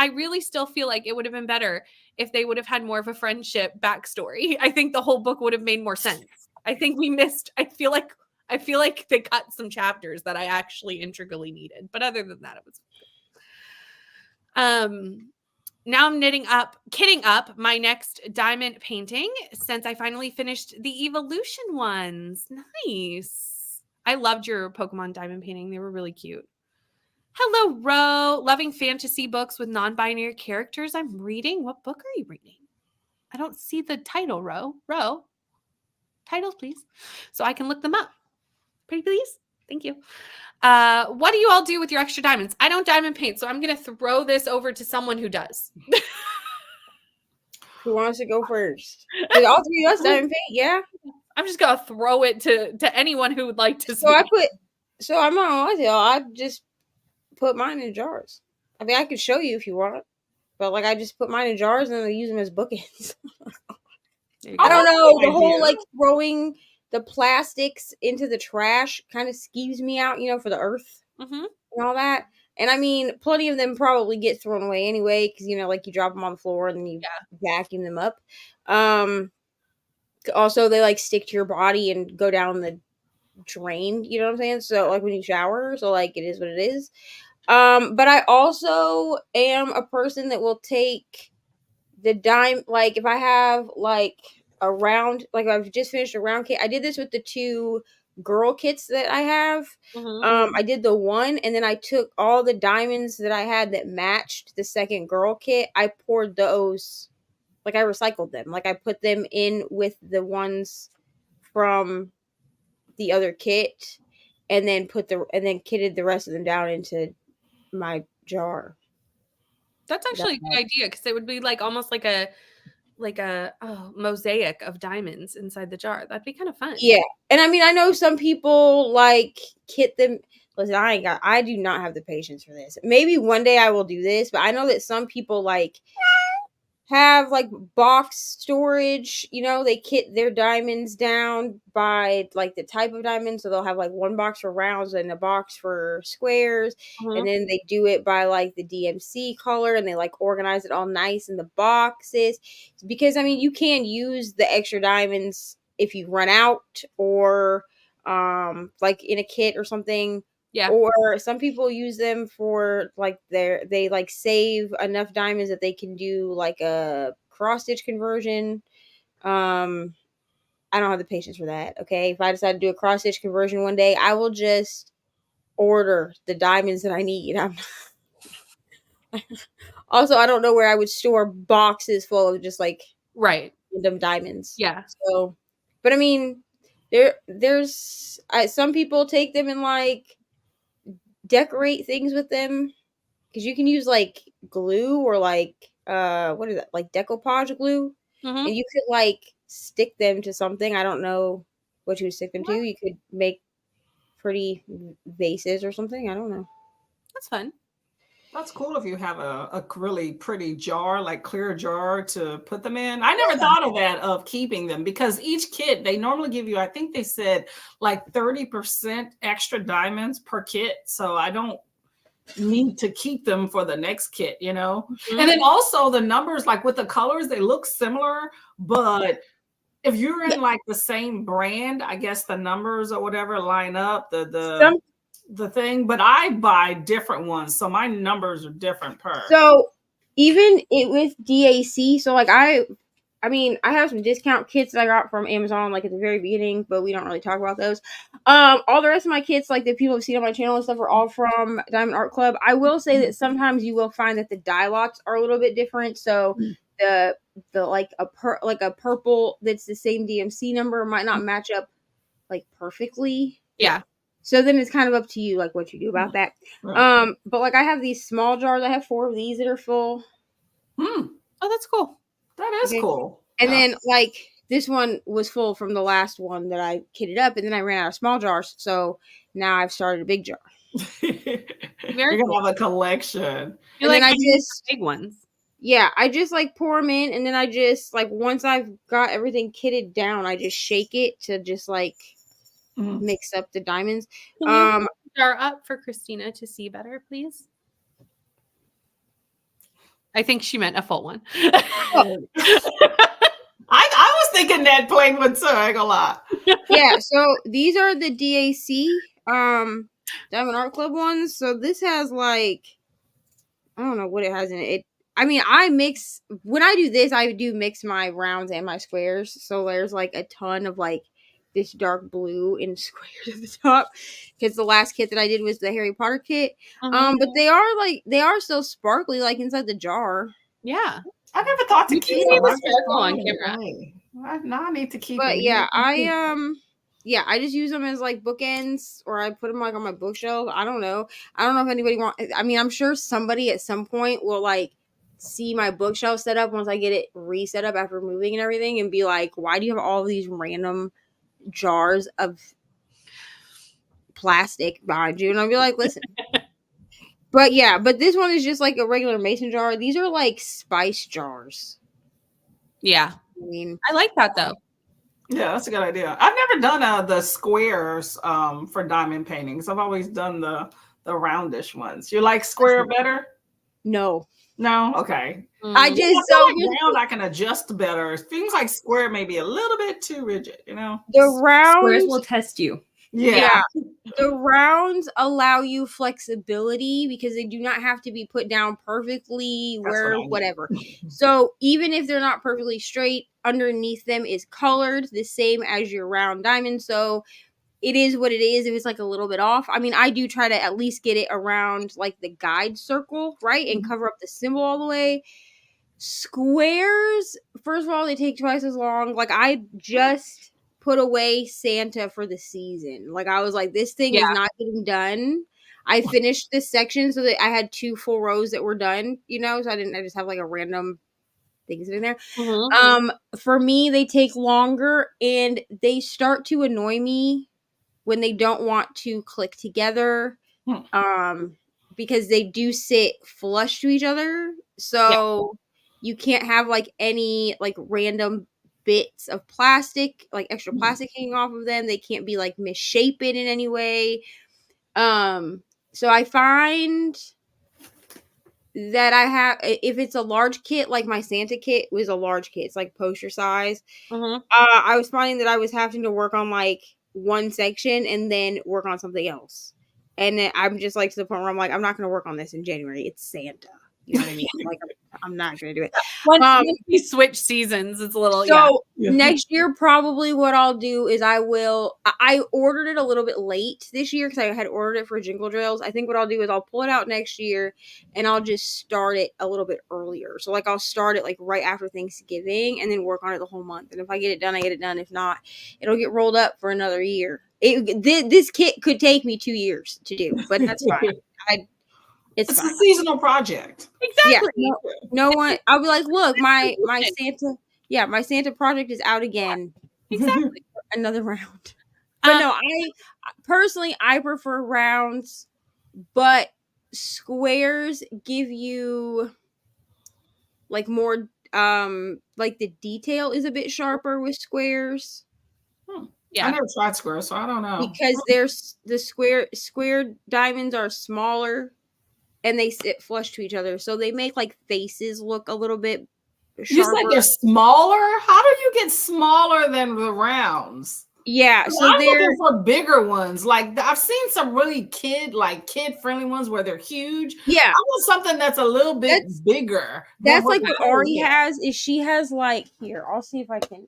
really still feel like it would have been better if they would have had more of a friendship backstory. I think the whole book would have made more sense. I think we missed, I feel like they cut some chapters that I actually integrally needed. But other than that, it was good. Now I'm kitting up my next diamond painting since I finally finished the evolution ones. Nice. I loved your Pokemon diamond painting. They were really cute. Hello, Ro. Loving fantasy books with non-binary characters. I'm reading. What book are you reading? I don't see the title, Ro. Ro. Titles, please. So I can look them up. Pretty please. Thank you. What do you all do with your extra diamonds? I don't diamond paint, so I'm going to throw this over to someone who does. who wants to go first? All 3 of us diamond paint, yeah. I'm just going to throw it to anyone who would like to speak. I'm not gonna lie to y'all, I just put mine in jars. I mean, I could show you if you want, but I just put mine in jars and I use them as bookends. I don't know, the whole throwing the plastics into the trash kind of skeeves me out, for the earth and all that. And I mean, plenty of them probably get thrown away anyway because, you drop them on the floor and then you vacuum them up. Also, they stick to your body and go down the drain, you know what I'm saying? So, when you shower, so it is what it is. But I also am a person that will take the dime, if I have a round, I've just finished a round kit. I did this with the 2 girl kits that I have. I did the one, and then I took all the diamonds that I had that matched the second girl kit. I poured those, I recycled them. I put them in with the ones from the other kit, and then kitted the rest of them down into my jar. That's actually a good idea because it would be almost like a mosaic of diamonds inside the jar. That'd be kind of fun. Yeah. And I mean, I know some people kit them. listen, I do not have the patience for this. Maybe one day I will do this, but I know that some people like have like box storage, they kit their diamonds down by like the type of diamond. So they'll have like one box for rounds and a box for squares. Mhm. And then they do it by like the DMC color and they like organize it all nice in the boxes. Because I mean, you can use the extra diamonds if you run out or like in a kit or something. Yeah. Or some people use them for like they like save enough diamonds that they can do like a cross stitch conversion. I don't have the patience for that. Okay. If I decide to do a cross stitch conversion one day, I will just order the diamonds that I need. Also, I don't know where I would store boxes full of just like Right. random diamonds. Yeah. So, but I mean, there's some people take them and like decorate things with them because you can use like glue or like what is that, like decoupage glue, Mhm. and you could like stick them to something. I don't know what you would stick them to. You could make pretty vases or something. I don't know. That's fun. That's cool if you have a really pretty jar, like clear jar to put them in. I never thought of that, of keeping them, because each kit, they normally give you, I think they said like 30% extra diamonds per kit. So I don't need to keep them for the next kit, Mhm. And then also the numbers, like with the colors, they look similar, but if you're in like the same brand, I guess the numbers or whatever line up, the thing, but I buy different ones, so my numbers are different per. So even it with DAC, so like I mean, I have some discount kits that I got from Amazon, like at the very beginning, but we don't really talk about those. All the rest of my kits, like that people have seen on my channel and stuff, are all from Diamond Art Club. I will say that sometimes you will find that the dye lots are a little bit different. So the like a purple that's the same DMC number might not match up like perfectly. Yeah. So then it's kind of up to you, like what you do about that. Right. But like I have these small jars. I have 4 of these that are full. Oh, that's cool. That is Okay. cool. And Yeah. then like this one was full from the last one that I kitted up, and then I ran out of small jars. So now I've started a big jar. You're Very gonna cool. have a collection. You And then like I just big ones. yeah, I just like pour them in, and then I just like once I've got everything kitted down, I just shake it to just like Mhm. mix up the diamonds. Can you hold the jar up for Christina to see better, please? I think she meant a full one. I was thinking that plain one too, I ain't gonna lie. Yeah, so these are the DAC Diamond Art Club ones. So this has like I don't know what it has in it. I mean, I mix when I do this, I do mix my rounds and my squares. So there's like a ton of like this dark blue in squares at the top because the last kit that I did was the Harry Potter kit. But they are still sparkly like inside the jar. Yeah. I never thought to You can keep see them. the I just sparkle thought, on camera. hey, now I need to keep But them. yeah, I just use them as like bookends, or I put them like on my bookshelf. I don't know if anybody I mean, I'm sure somebody at some point will like see my bookshelf set up once I get it reset up after moving and everything, and be like, "Why do you have all these random jars of plastic behind you?" And I'll be like, "Listen." But yeah, but this one is just like a regular mason jar. These are like spice jars. Yeah. I mean, I like that though. Yeah, that's a good idea. I've never done the squares for diamond paintings. I've always done the roundish ones. You like square better? no. No? Okay. I just I so feel like round I can adjust better. It seems like square may be a little bit too rigid, the Squares rounds. will test you. Yeah. The rounds allow you flexibility because they do not have to be put down perfectly That's what I mean. whatever. So even if they're not perfectly straight, underneath them is colored the same as your round diamond. So it is what it is. If it's like a little bit off, I mean, I do try to at least get it around like the guide circle, right, and cover up the symbol all the way. Squares, first of all, they take twice as long. Like I just put away Santa for the season. Like I was like, this thing is not getting done. I finished this section so that I had 2 full rows that were done, so I just have like a random thing sitting there. For me, they take longer and they start to annoy me when they don't want to click together. Because they do sit flush to each other. So you can't have like any like random bits of plastic, like extra plastic hanging off of them. They can't be like misshapen in any way. So I find that I have, if it's a large kit, like my Santa kit was a large kit, it's like poster size. I was finding that I was having to work on like one section and then work on something else. And then I'm just like to the point where I'm like, I'm not going to work on this in January. It's Santa. You know what I mean? Like, I'm not going to do it. Once we switch seasons, it's a little, So next year, probably what I'll do is I ordered it a little bit late this year because I had ordered it for Jingle Drills. I think what I'll do is I'll pull it out next year and I'll just start it a little bit earlier. So like I'll start it like right after Thanksgiving and then work on it the whole month. And if I get it done, I get it done. If not, it'll get rolled up for another year. This kit could take me 2 years to do, but that's fine. It's a fine. seasonal project. Exactly. Yeah, no one. I'll be like, look, my Santa. Yeah, my Santa project is out again. Exactly. Another round. But no, I personally prefer rounds, but squares give you like more like the detail is a bit sharper with squares. I never tried squares, so I don't know. Because there's the square diamonds are smaller and they sit flush to each other. So they make like faces look a little bit sharper. You said they're smaller? How do you get smaller than the rounds? Yeah, so I'm they're looking for bigger ones. Like I've seen some really kid-friendly ones where they're huge. Yeah, I want something that's a little bit bigger. That's like what Ari has. Is she has like here? I'll see if I can.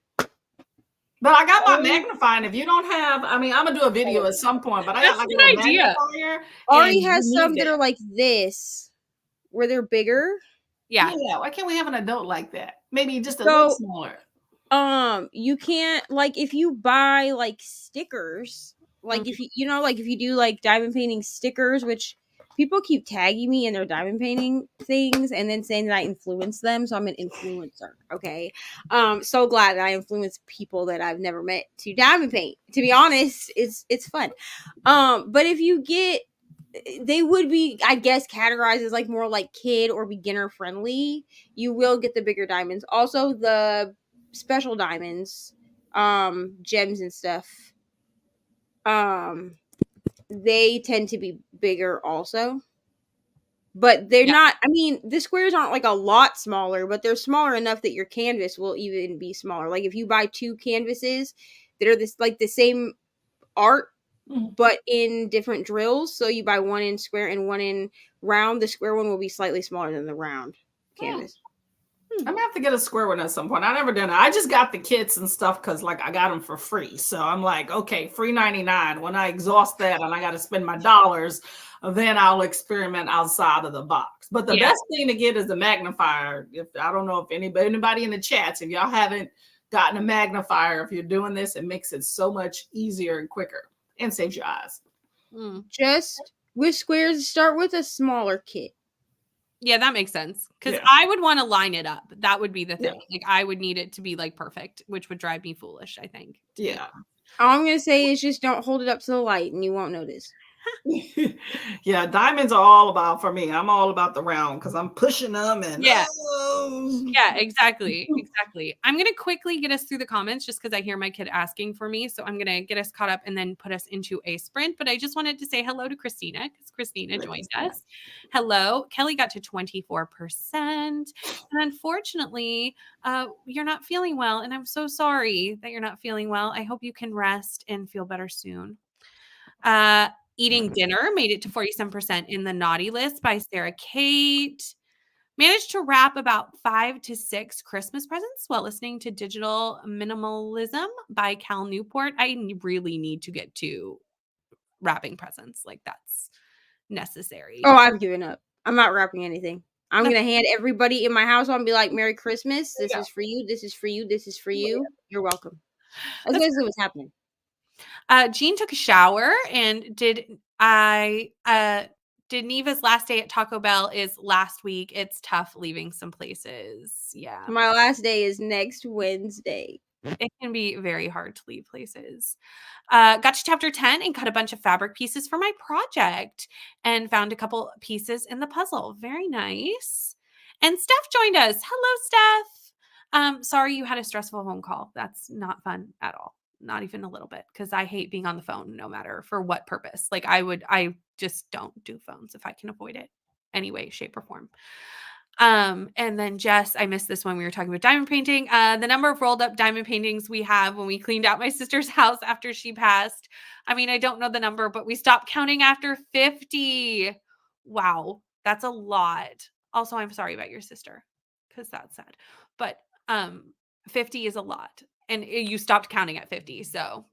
But I got my magnifying. If you don't have, I mean, I'm gonna do a video at some point. But I got like a magnifier. Ari has some that are like this, where they're bigger. Yeah. Why can't we have an adult like that? Maybe just a little smaller. You can't like if you buy like stickers, like if you like if you do like diamond painting stickers, which people keep tagging me in their diamond painting things and then saying that I influence them. So I'm an influencer. Okay. So glad that I influence people that I've never met to diamond paint. To be honest, it's fun. But if you get, they would be, I guess, categorized as like more like kid or beginner friendly. You will get the bigger diamonds. Also the special diamonds, gems and stuff. They tend to be bigger also, but they're not, I mean, the squares aren't like a lot smaller, but they're smaller enough that your canvas will even be smaller. Like if you buy 2 canvases that are this like the same art, but in different drills, so you buy one in square and one in round, the square one will be slightly smaller than the round canvas. I'm gonna have to get a square one at some point. I never done it. I just got the kits and stuff because like I got them for free. So I'm like, okay, free 99. When I exhaust that and I got to spend my dollars, then I'll experiment outside of the box. But the best thing to get is the magnifier. If I don't know if anybody in the chats, if y'all haven't gotten a magnifier, if you're doing this, it makes it so much easier and quicker and saves your eyes. Just with squares, start with a smaller kit. Yeah, that makes sense. Because I would want to line it up. That would be the thing. Like I would need it to be like perfect, which would drive me foolish, I think. Yeah. All I'm gonna say is just don't hold it up to the light and you won't notice. Yeah, diamonds are all about, for me, I'm all about the round because I'm pushing them and yeah, exactly. I'm gonna quickly get us through the comments just because I hear my kid asking for me. So I'm gonna get us caught up and then put us into a sprint. But I just wanted to say hello to Christina because Christina joined us. Hello. Kelly got to 24%. And unfortunately, you're not feeling well. And I'm so sorry that you're not feeling well. I hope you can rest and feel better soon. Eating dinner made it to 47% in the naughty list by Sarah Kate. Managed to wrap about 5 to 6 Christmas presents while listening to Digital Minimalism by Cal Newport. I really need to get to wrapping presents. Like that's necessary. Oh, I've given up. I'm not wrapping anything. I'm going to hand everybody in my household and be like, Merry Christmas. This is for you. This is for you. This is for you. You're welcome. That's basically what's happening. Jean took a shower and did Neva's last day at Taco Bell is last week. It's tough leaving some places. Yeah. My last day is next Wednesday. It can be very hard to leave places. Got to chapter 10 and cut a bunch of fabric pieces for my project and found a couple pieces in the puzzle. Very nice. And Steph joined us. Hello, Steph. Sorry you had a stressful phone call. That's not fun at all. Not even a little bit, because I hate being on the phone no matter for what purpose. Like I just don't do phones if I can avoid it any way, shape, or form. And then Jess, I missed this one. We were talking about diamond painting. The number of rolled up diamond paintings we have when we cleaned out my sister's house after she passed. I mean, I don't know the number, but we stopped counting after 50. Wow, that's a lot. Also, I'm sorry about your sister, because that's sad. But 50 is a lot. And you stopped counting at 50. So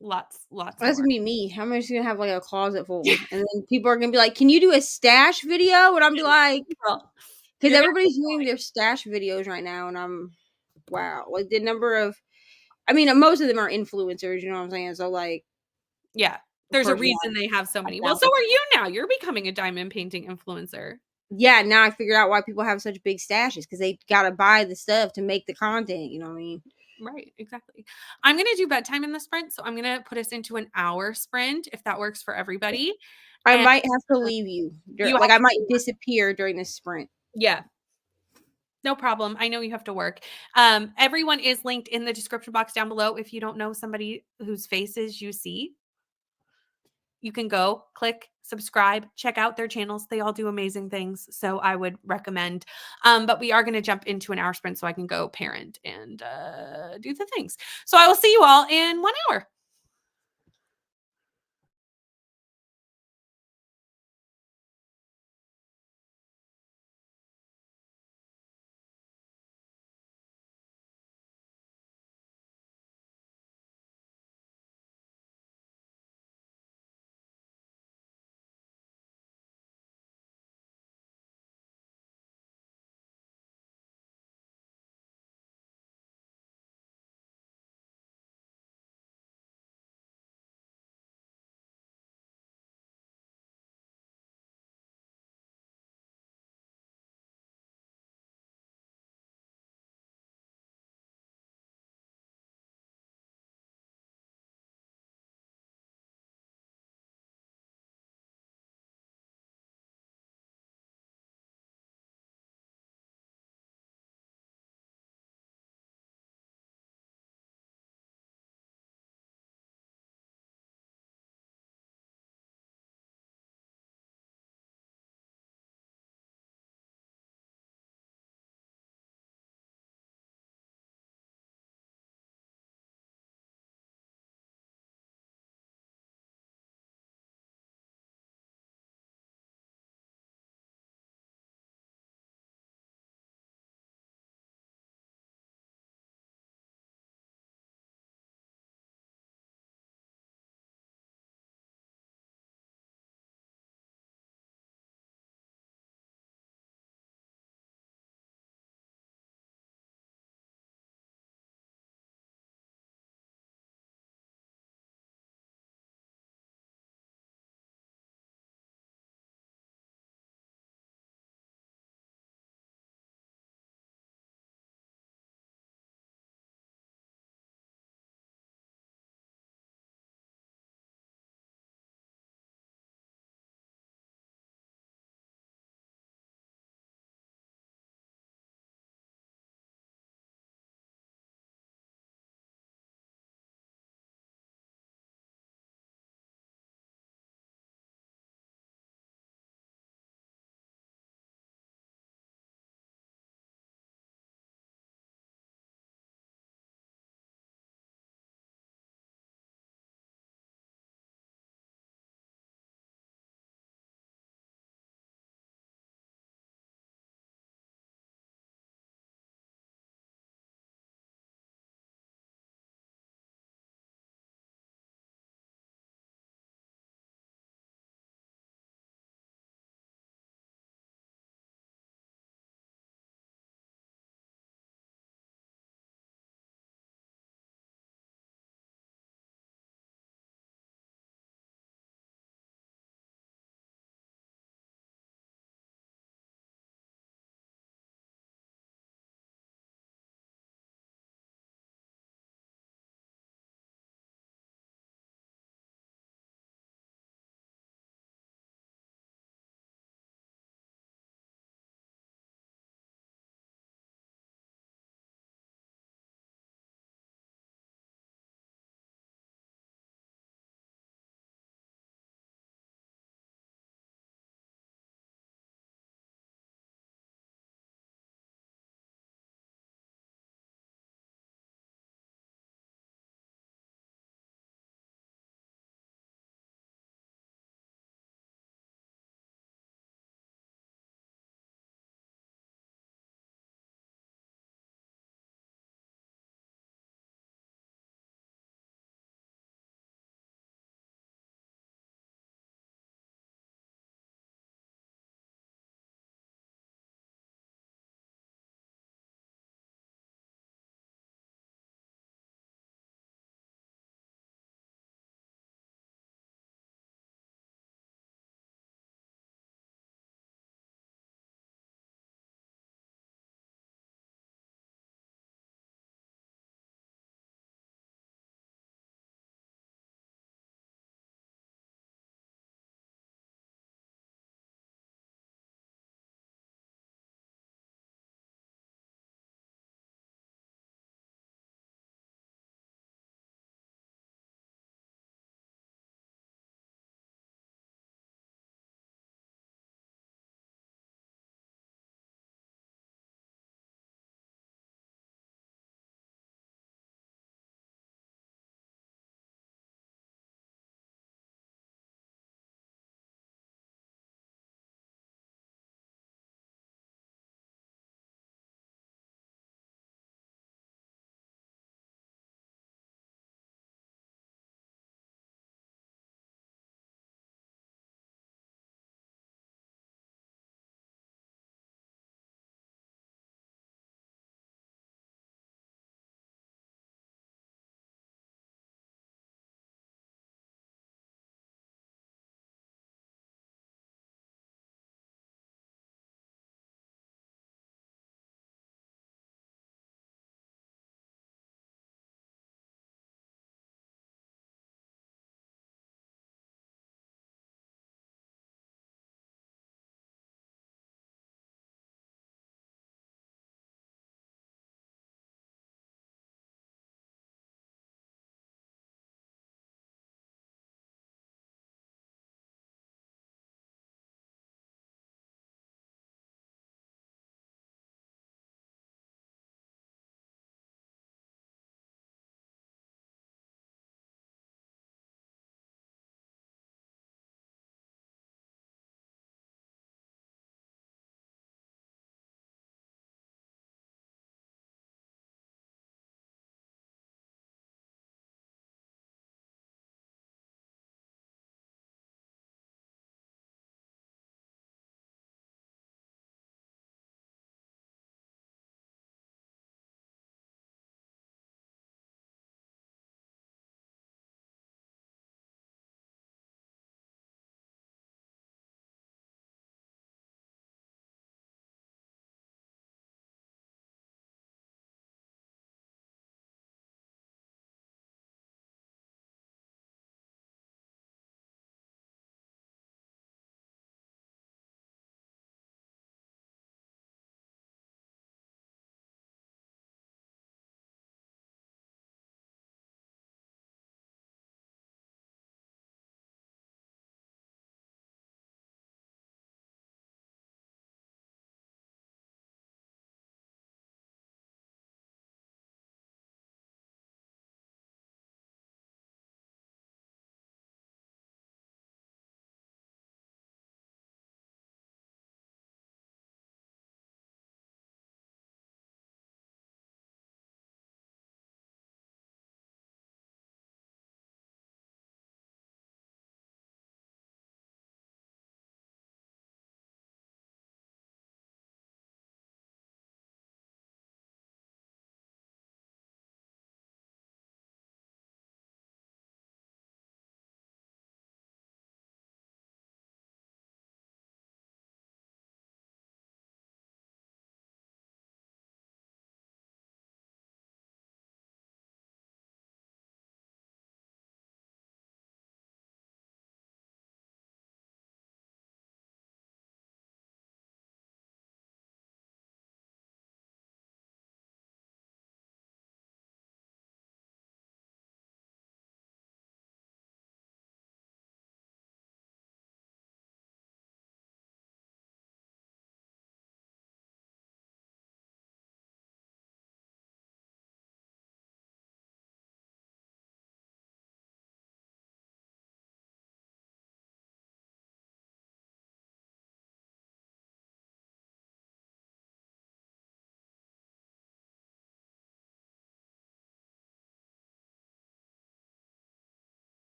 lots That's more. gonna be me. I'm just gonna have like a closet full, and then people are gonna be like, "Can you do a stash video?" And I'm be like, Well, because you're gonna everybody's doing their stash videos right now, and I'm wow, like the number of, I mean, most of them are influencers. You know what I'm saying? So like, yeah, there's a course, reason they have so many. Well, so 1,000. are you now. You're becoming a diamond painting influencer. Yeah, now I figured out why people have such big stashes, because they gotta buy the stuff to make the content. You know what I mean? Right, exactly. I'm going to do bedtime in the sprint, so I'm going to put us into an hour sprint if that works for everybody. I And might have to leave you. You Like have I to might do that. disappear during this sprint. Yeah, no problem. I know you have to work. Everyone is linked in the description box down below. If you don't know somebody whose faces you see, you can go click subscribe, check out their channels. They all do amazing things. So I would recommend. But we are going to jump into an hour sprint so I can go parent and do the things. So I will see you all in 1 hour.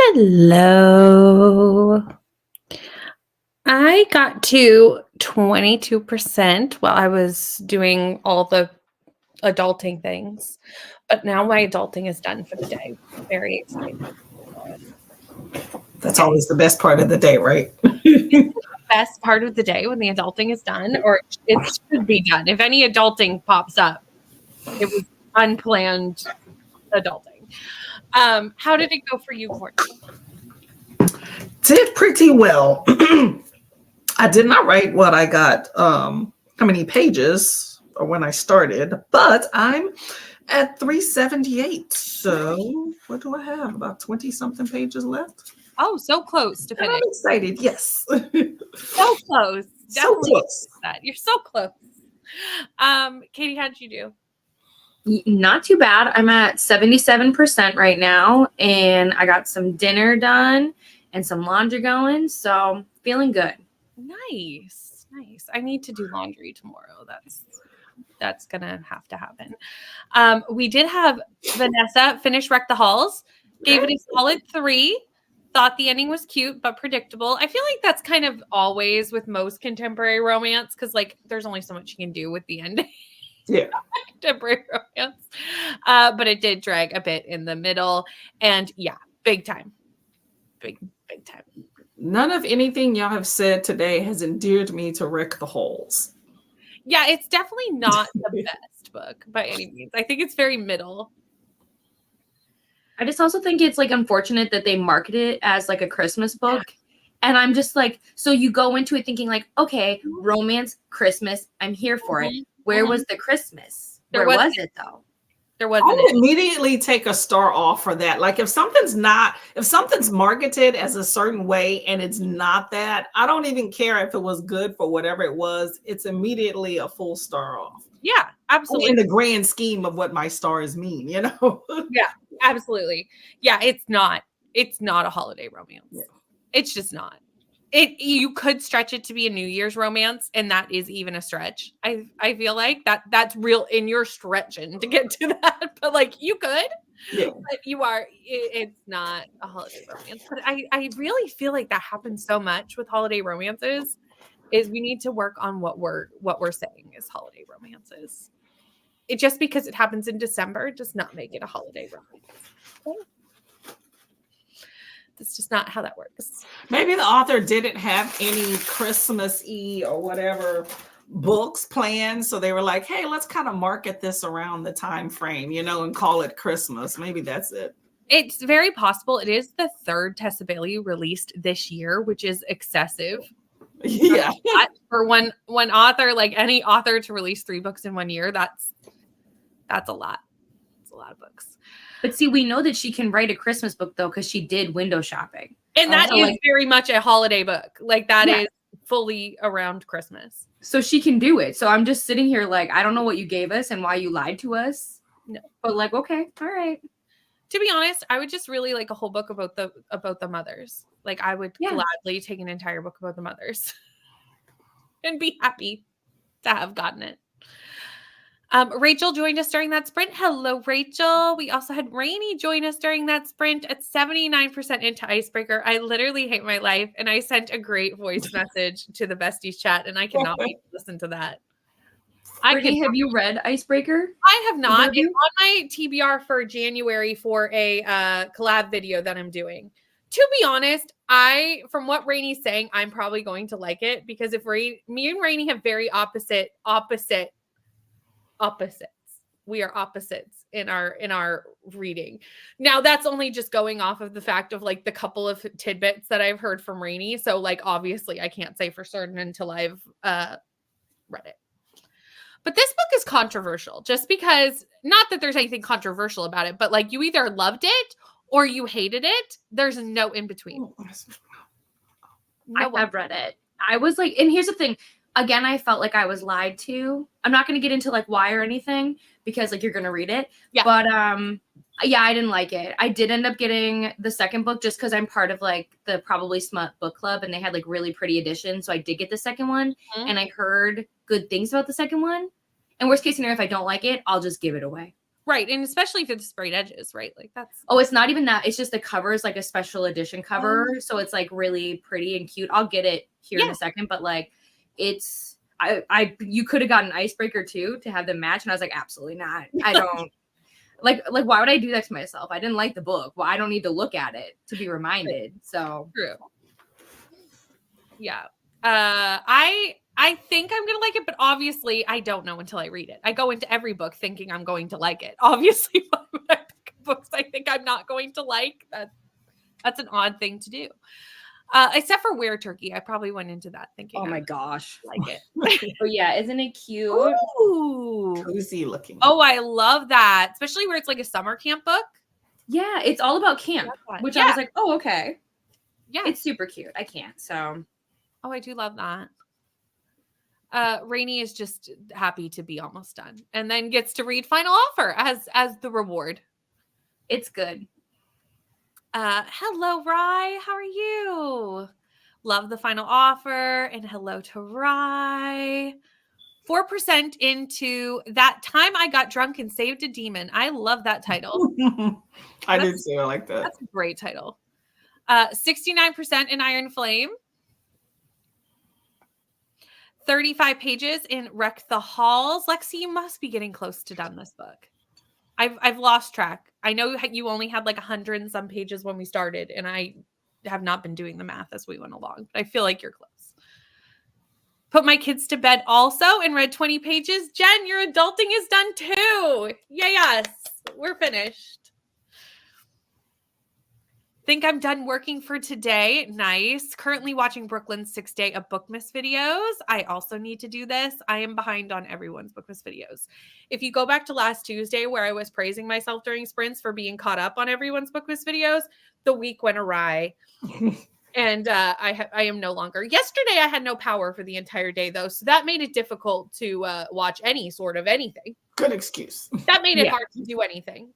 Hello. I got to 22% while I was doing all the adulting things, but now my adulting is done for the day. Very excited. That's always the best part of the day, right? Best part of the day when the adulting is done, or it should be done. If any adulting pops up, it was unplanned adulting. How did it go for you, Courtney? Did pretty well. I did not write what I got, how many pages or when I started, but I'm at 378. So what do I have? About 20 something pages left. Oh, so close to And finish. I'm excited. Yes. So close. So Definitely close. that. You're so close. Katie, how did you do? Not too bad. I'm at 77% right now, and I got some dinner done and some laundry going, so feeling good. Nice. I need to do laundry tomorrow. That's gonna have to happen. We did have Vanessa finish Wreck the Halls, gave it a solid 3. Thought the ending was cute but predictable. I feel like that's kind of always with most contemporary romance, because like there's only so much you can do with the ending. Yeah. Contemporary romance. But it did drag a bit in the middle. And yeah, big time. Big time. None of anything y'all have said today has endeared me to Wreck the Halls. Yeah, it's definitely not the best book by any means. I think it's very middle. I just also think it's like unfortunate that they market it as like a Christmas book. And I'm just like, so you go into it thinking like, okay, romance, Christmas, I'm here for it. Where was the Christmas? Where was it though? There I wasn't. would immediately take a star off for that. Like if something's marketed as a certain way and it's not that, I don't even care if it was good for whatever it was. It's immediately a full star off. Yeah, absolutely. In the grand scheme of what my stars mean, you know? Yeah, absolutely. Yeah, it's not a holiday romance. Yeah. It's just not. You could stretch it to be a New Year's romance, and that is even a stretch. I feel like that's real, and you're stretching to get to that, but like you could. Yeah. But it's not a holiday romance. But I really feel like that happens so much with holiday romances, is we need to work on what we're saying is holiday romances. It just because it happens in December does not make it a holiday romance. Okay? That's just not how that works. Maybe the author didn't have any Christmas-y or whatever books planned, so they were like, hey, let's kind of market this around the time frame, and call it Christmas. Maybe that's it. It's very possible. It is the 3rd Tessa Bailey released this year, which is excessive. Yeah. For one author, like any author to release 3 books in 1 year, that's a lot. It's a lot of books. But see, we know that she can write a Christmas book though, because she did Window Shopping. And that is very much a holiday book. Like that is fully around Christmas. So she can do it. So I'm just sitting here like, I don't know what you gave us and why you lied to us. No. But like, okay, all right. To be honest, I would just really like a whole book about the mothers. Like I would gladly take an entire book about the mothers and be happy to have gotten it. Rachel joined us during that sprint. Hello, Rachel. We also had Rainy join us during that sprint at 79% into Icebreaker. I literally hate my life, and I sent a great voice message to the Besties chat, and I cannot wait to listen to that. Brittany, have you read Icebreaker? I have not. It's on my TBR for January for a collab video that I'm doing. To be honest, from what Rainy's saying, I'm probably going to like it, because if me and Rainy have very opposites. We are opposites in our reading. Now that's only just going off of the fact of like the couple of tidbits that I've heard from Rainy. So like obviously I can't say for certain until I've read it. But this book is controversial, just because, not that there's anything controversial about it, but like you either loved it or you hated it. There's no in between. I have read it. I was like, and here's the thing. Again, I felt like I was lied to. I'm not going to get into like why or anything, because like you're going to read it. Yeah. But yeah, I didn't like it. I did end up getting the second book just because I'm part of like the Probably Smut book club, and they had like really pretty editions. So I did get the second one, and I heard good things about the second one. And worst case scenario, if I don't like it, I'll just give it away. Right. And especially if it's sprayed edges, right? Like that's Oh, it's not even that. It's just the cover is like a special edition cover. So it's like really pretty and cute. I'll get it here in a second, but like it's you could have gotten an icebreaker too to have them match. And I was like, absolutely not. I don't like why would I do that to myself? I didn't like the book. Well, I don't need to look at it to be reminded. So true. Yeah. I think I'm going to like it, but obviously I don't know until I read it. I go into every book thinking I'm going to like it. Obviously, when I pick books I think I'm not going to like, that's an odd thing to do. Except for Were Turkey. I probably went into that thinking, Oh my gosh. like it. oh yeah, isn't it cute? Ooh. Cozy looking. Oh, I love that. Especially where it's like a summer camp book. Yeah, it's all about camp, which I was like, oh, okay. Yeah. It's super cute. I can't. So Oh, I do love that. Rainey is just happy to be almost done and then gets to read Final Offer as the reward. it's good. Hello, Rye. How are you? Love the Final Offer and hello to Rye. 4% into That Time I Got Drunk and Saved a Demon. I love that title. I did say I like that. That's a great title. 69% in Iron Flame. 35 pages in Wreck the Halls. Lexi, you must be getting close to done this book. I've lost track. I know you only had like 100 and some pages when we started, and I have not been doing the math as we went along. But I feel like you're close. Put my kids to bed also and read 20 pages. Jen, your adulting is done too. Yes, we're finished. Think I'm done working for today. Nice. Currently watching Brooklyn's 6 Day of Bookmas videos. I also need to do this. I am behind on everyone's Bookmas videos. If you go back to last Tuesday where I was praising myself during sprints for being caught up on everyone's Bookmas videos, the week went awry. And I am no longer. Yesterday I had no power for the entire day though, so that made it difficult to watch any sort of anything. Good excuse. That made it hard to do anything.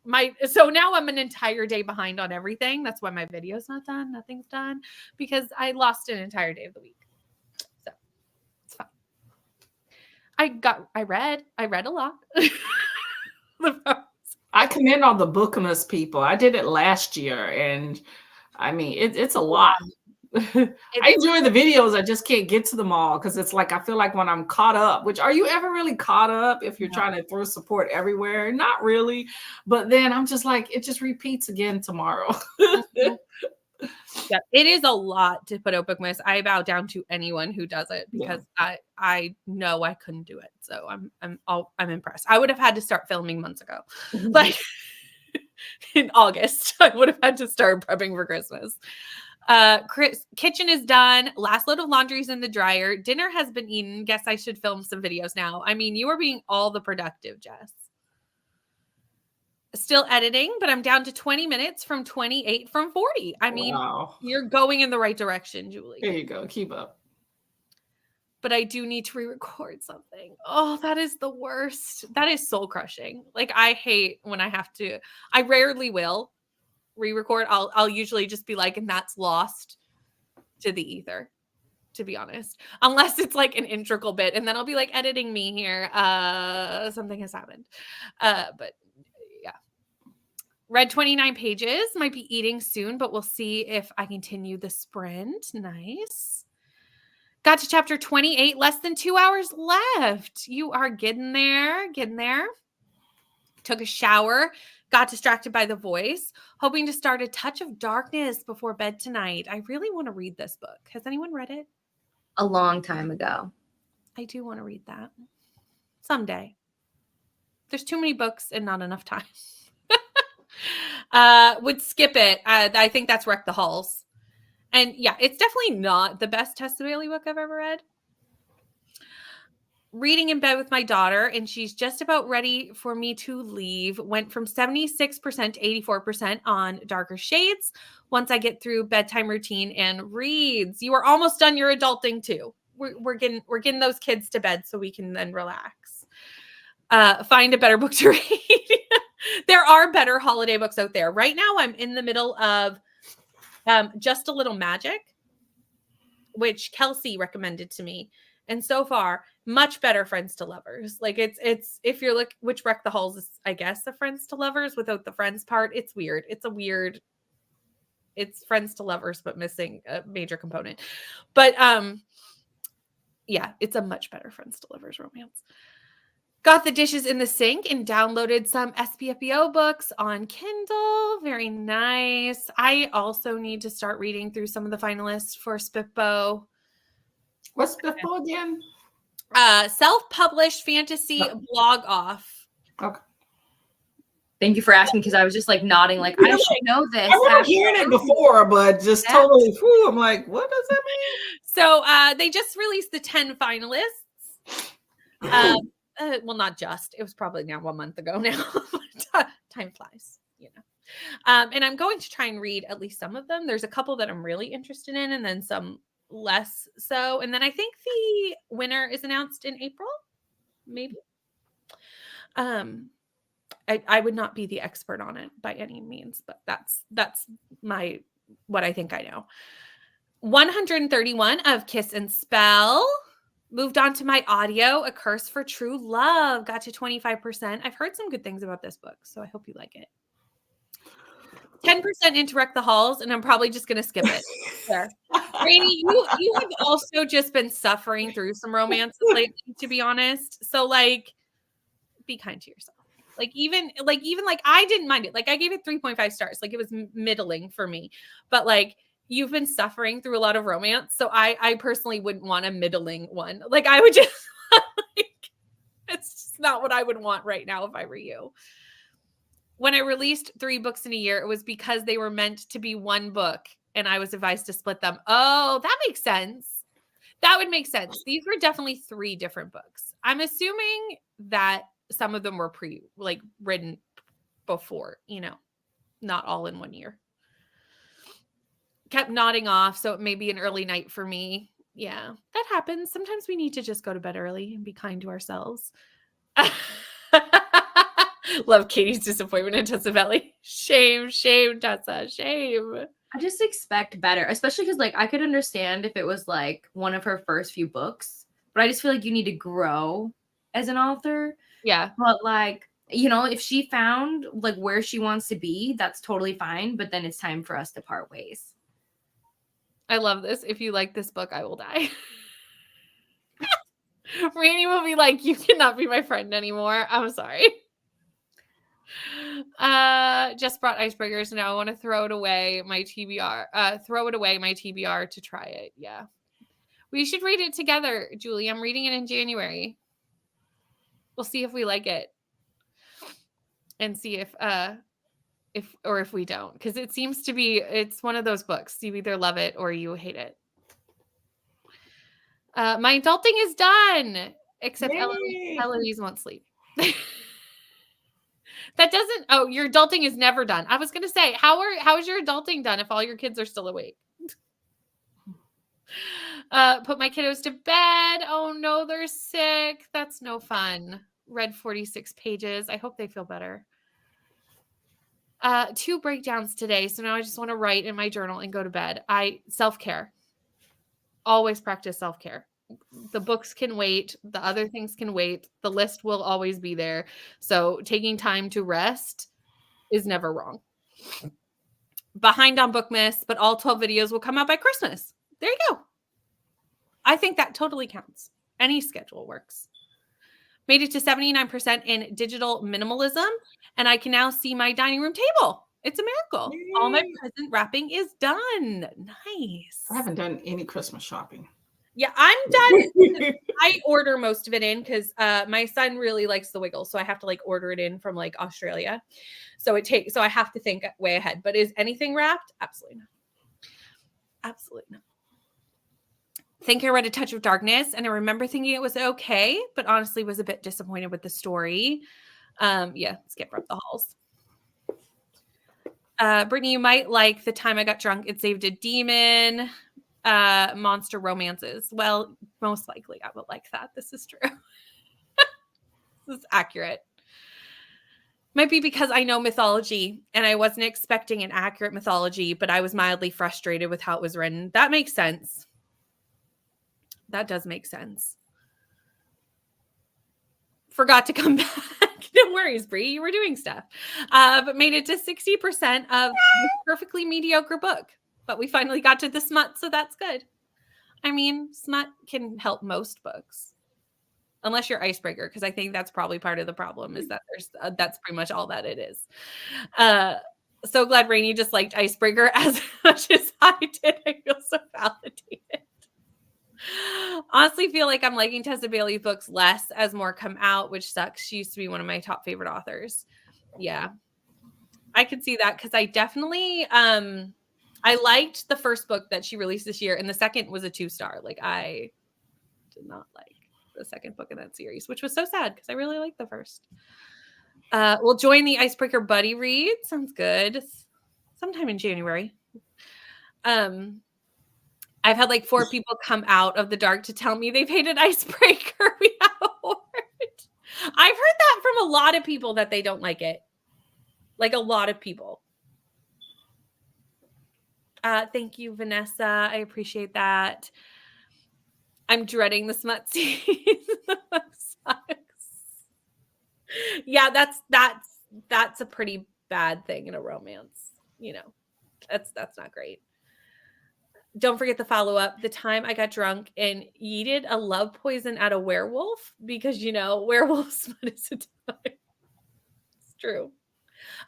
So now I'm an entire day behind on everything. That's why my video's not done. Nothing's done because I lost an entire day of the week. So it's fine. I read a lot. I commend all the Bookmas people. I did it last year, and I mean it's a lot. I enjoy the videos. I just can't get to them all because it's like I feel like when I'm caught up, which are you ever really caught up if you're trying to throw support everywhere? Not really. But then I'm just like, it just repeats again tomorrow. Yeah, it is a lot to put out Bookmas. I bow down to anyone who does it because I know I couldn't do it. So I'm impressed. I would have had to start filming months ago. Like in August, I would have had to start prepping for Christmas. Kitchen is done. Last load of laundry's in the dryer. Dinner has been eaten. Guess I should film some videos now. I mean, you are being all the productive, Jess. Still editing, but I'm down to 20 minutes from 28 from 40. I mean, You're going in the right direction, Julie. There you go. Keep up. But I do need to re-record something. Oh, that is the worst. That is soul crushing. Like I hate when I have to. I rarely will re-record. I'll usually just be like, and that's lost to the ether, to be honest, unless it's like an integral bit, and then I'll be like editing me here. Something has happened. But yeah, read 29 pages. Might be eating soon, but we'll see if I continue the sprint. Nice. Got to chapter 28. Less than 2 hours left. You are getting there. Took a shower. Got distracted by the voice, hoping to start A Touch of Darkness before bed tonight. I really want to read this book. Has anyone read it? A long time ago. I do want to read that someday. There's too many books and not enough time. Would skip it. I think that's Wreck the Halls. And yeah, it's definitely not the best Tessa Bailey book I've ever read. Reading in bed with my daughter, and she's just about ready for me to leave. Went from 76% to 84% on Darker Shades. Once I get through bedtime routine and reads, you are almost done your adulting too. We're getting those kids to bed so we can then relax. Find a better book to read. There are better holiday books out there. Right now, I'm in the middle of Just a Little Magic, which Kelsey recommended to me. And so far, much better friends to lovers. Like it's if you're like which Wreck the Halls is, I guess, the friends to lovers without the friends part. It's weird. It's friends to lovers, but missing a major component. But yeah, it's a much better friends to lovers romance. Got the dishes in the sink and downloaded some SPFBO books on Kindle. Very nice. I also need to start reading through some of the finalists for SPFBO. What's the full again? Self-published fantasy blog off. Okay. Thank you for asking, because I was just like nodding, like I should know this. I remember hearing it before, but just totally, I'm like, what does that mean? So they just released the 10 finalists. Well, not just. It was probably now 1 month ago now. Time flies, you know. And I'm going to try and read at least some of them. There's a couple that I'm really interested in, and then some less so. And then I think the winner is announced in April, maybe. I would not be the expert on it by any means, but that's my what I think I know. 131 of Kiss and Spell. Moved on to my audio, A Curse for True Love. Got to 25%. I've heard some good things about this book, so I hope you like it. 10% into Wreck the Halls, and I'm probably just going to skip it. There. Rainy, you have also just been suffering through some romances lately, to be honest. So, like, be kind to yourself. Like, even I didn't mind it. Like, I gave it 3.5 stars. Like, it was middling for me. But, like, you've been suffering through a lot of romance. So I personally wouldn't want a middling one. Like, I would just, like, it's just not what I would want right now if I were you. When I released 3 books in a year, it was because they were meant to be one book and I was advised to split them. Oh, that makes sense. That would make sense. These were definitely 3 different books. I'm assuming that some of them were written before, you know, not all in 1 year. Kept nodding off, so it may be an early night for me. Yeah, that happens. Sometimes we need to just go to bed early and be kind to ourselves. Love Katie's disappointment in Tessa Belly. Shame, Tessa, shame. I just expect better, especially because, like, I could understand if it was like one of her first few books, but I just feel like you need to grow as an author. Yeah. But, like, you know, if she found like where she wants to be, that's totally fine. But then it's time for us to part ways. I love this. If you like this book, I will die. Rainy will be like, you cannot be my friend anymore. I'm sorry. Just brought icebreakers. Now I want to throw it away my TBR to try it. Yeah. We should read it together, Julie. I'm reading it in January. We'll see if we like it. And see if we don't, because it seems to be, it's one of those books. You either love it or you hate it. My adulting is done, except Eloise won't sleep. That doesn't, your adulting is never done. I was going to say, how is your adulting done if all your kids are still awake? Put my kiddos to bed. Oh no, they're sick. That's no fun. Read 46 pages. I hope they feel better. 2 breakdowns today. So now I just want to write in my journal and go to bed. Self-care. Always practice self-care. The books can wait. The other things can wait. The list will always be there. So taking time to rest is never wrong. Behind on Bookmas, but all 12 videos will come out by Christmas. There you go. I think that totally counts. Any schedule works. Made it to 79% in digital minimalism, and I can now see my dining room table. It's a miracle. Yay. All my present wrapping is done. Nice. I haven't done any Christmas shopping. Yeah, I'm done. I order most of it in because my son really likes the Wiggles, so I have to like order it in from like Australia. So I have to think way ahead. But is anything wrapped? Absolutely not. Absolutely not. I think I read A Touch of Darkness, and I remember thinking it was okay, but honestly was a bit disappointed with the story. Skip Wreck the Halls. Brittany, you might like The Time I Got Drunk and Saved a Demon. Monster romances. Well, most likely I will like that. This is true. This is accurate. Might be because I know mythology and I wasn't expecting an accurate mythology, but I was mildly frustrated with how it was written. That makes sense. That does make sense. forgot to come back. No worries, Bree. You were doing stuff. But made it to 60% of this perfectly mediocre book. But we finally got to the smut, so that's good. I mean, smut can help most books. Unless you're Icebreaker, because I think that's probably part of the problem is that there's that's pretty much all that it is. So glad Rainey just liked Icebreaker as much as I did. I feel so validated. Honestly, feel like I'm liking Tessa Bailey's books less as more come out, which sucks. She used to be one of my top favorite authors. Yeah, I could see that because I definitely I liked the first book that she released this year, and the second was a 2-star. Like I did not like the second book in that series, which was so sad because I really liked the first. We'll join the Icebreaker buddy read. Sounds good. Sometime in January. I've had like 4 people come out of the dark to tell me they've hated Icebreaker. We have a horde. I've heard that from a lot of people that they don't like it. Like a lot of people. Thank you, Vanessa. I appreciate that. I'm dreading the smut scene. Sucks. Yeah, that's a pretty bad thing in a romance. You know, that's not great. Don't forget the follow-up. The time I got drunk and yeeted a love poison at a werewolf because, you know, werewolf smut is a time. It's true.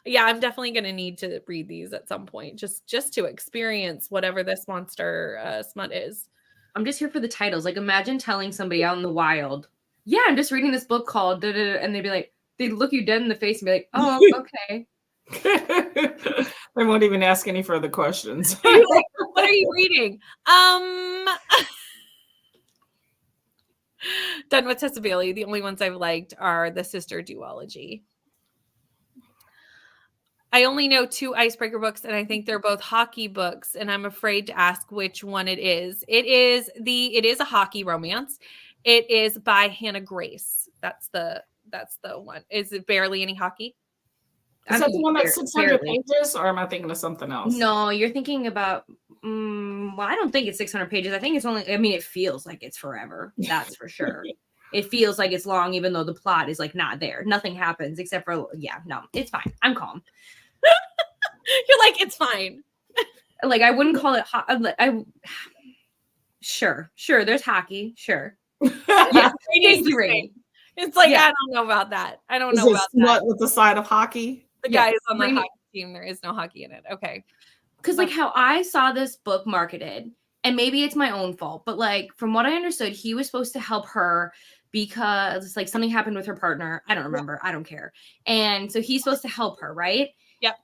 Yeah, I'm definitely going to need to read these at some point just to experience whatever this monster smut is. I'm just here for the titles. Like, imagine telling somebody out in the wild, yeah, I'm just reading this book called, and they'd be like, they'd look you dead in the face and be like, oh, okay. They won't even ask any further questions. Like, what are you reading? Done with Tessa Bailey. The only ones I've liked are the sister duology. I only know 2 Icebreaker books, and I think they're both hockey books, and I'm afraid to ask which one it is. It is a hockey romance. It is by Hannah Grace. That's the one. Is it barely any hockey? Is that the one that's 600 pages, or am I thinking of something else? No, you're thinking about. Well, I don't think it's 600 pages. I think it's only. I mean, it feels like it's forever. That's for sure. It feels like it's long, even though the plot is like not there. Nothing happens except for no, it's fine. I'm calm. You're like, it's fine. Like I wouldn't call it. Sure. There's hockey. Sure. Yeah, Thank you, Rainey. It's like I don't know about that. I don't know about that. With the side of hockey. The guy is on the hockey team. There is no hockey in it. Okay. Because like how I saw this book marketed, and maybe it's my own fault, but like from what I understood, he was supposed to help her because like something happened with her partner. I don't remember. I don't care. And so he's supposed to help her, right? Yep.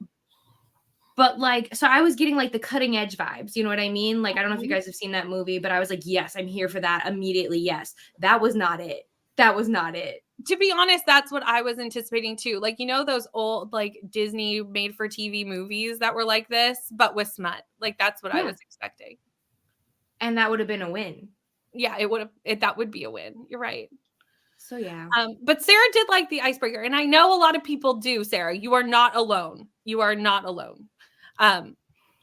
But like, so I was getting like the cutting edge vibes. You know what I mean? Like, I don't know if you guys have seen that movie, but I was like, yes, I'm here for that immediately. Yes. That was not it. To be honest, that's what I was anticipating too. Like, you know, those old like Disney made for TV movies that were like this, but with smut. Like, that's what I was expecting. And that would have been a win. Yeah, that would be a win. You're right. So yeah. But Sarah did like the Icebreaker, and I know a lot of people do. Sarah, you are not alone. You are not alone.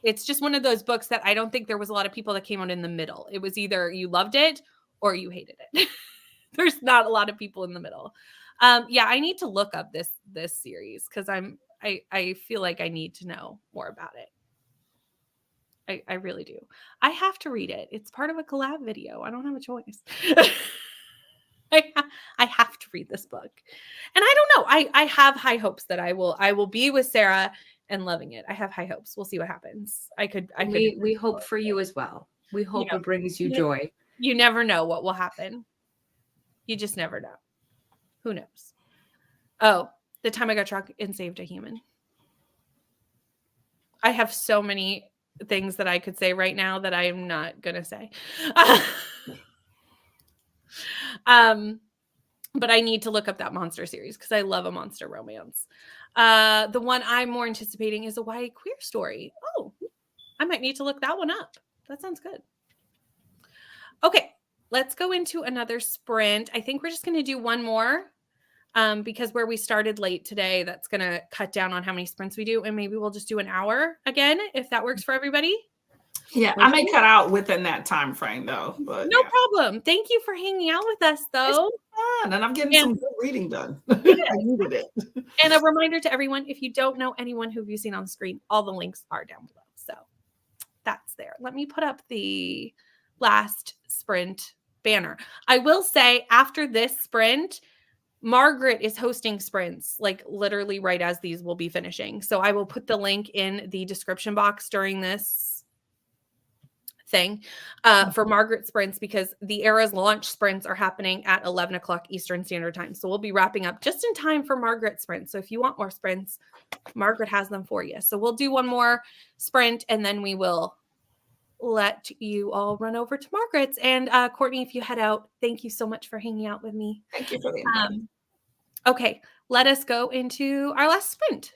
It's just one of those books that I don't think there was a lot of people that came out in the middle. It was either you loved it or you hated it. There's not a lot of people in the middle. Yeah, I need to look up this series because I feel like I need to know more about it. I really do. I have to read it. It's part of a collab video. I don't have a choice. I have to read this book. And I don't know. I have high hopes that I will be with Sarah and loving it. I have high hopes. We'll see what happens. We hope for you as well. We hope it brings you joy. You never know what will happen. You just never know. Who knows? Oh, the time I got drunk and saved a human. I have so many things that I could say right now that I am not going to say. But I need to look up that monster series because I love a monster romance. The one I'm more anticipating is a YA queer story. Oh, I might need to look that one up. That sounds good. Okay, let's go into another sprint. I think we're just going to do one more because where we started late today, that's going to cut down on how many sprints we do. And maybe we'll just do an hour again, if that works for everybody. Yeah, I may cut out within that time frame though, but No yeah, problem. Thank you for hanging out with us, though. fun. And I'm getting And- some good reading done. I needed it. And a reminder to everyone, if you don't know anyone who you've seen on screen, all the links are down below. So that's there. Let me put up the last sprint banner. I will say after this sprint, Margaret is hosting sprints like literally right as these will be finishing. So I will put the link in the description box during this thing for Margaret sprints, because the Era's launch sprints are happening at 11 o'clock Eastern Standard Time. So we'll be wrapping up just in time for Margaret sprints. So if you want more sprints, Margaret has them for you. So we'll do one more sprint and then we will let you all run over to Margaret's. And Courtney, if you head out, thank you so much for hanging out with me. Thank you for the invite. Okay, let us go into our last sprint.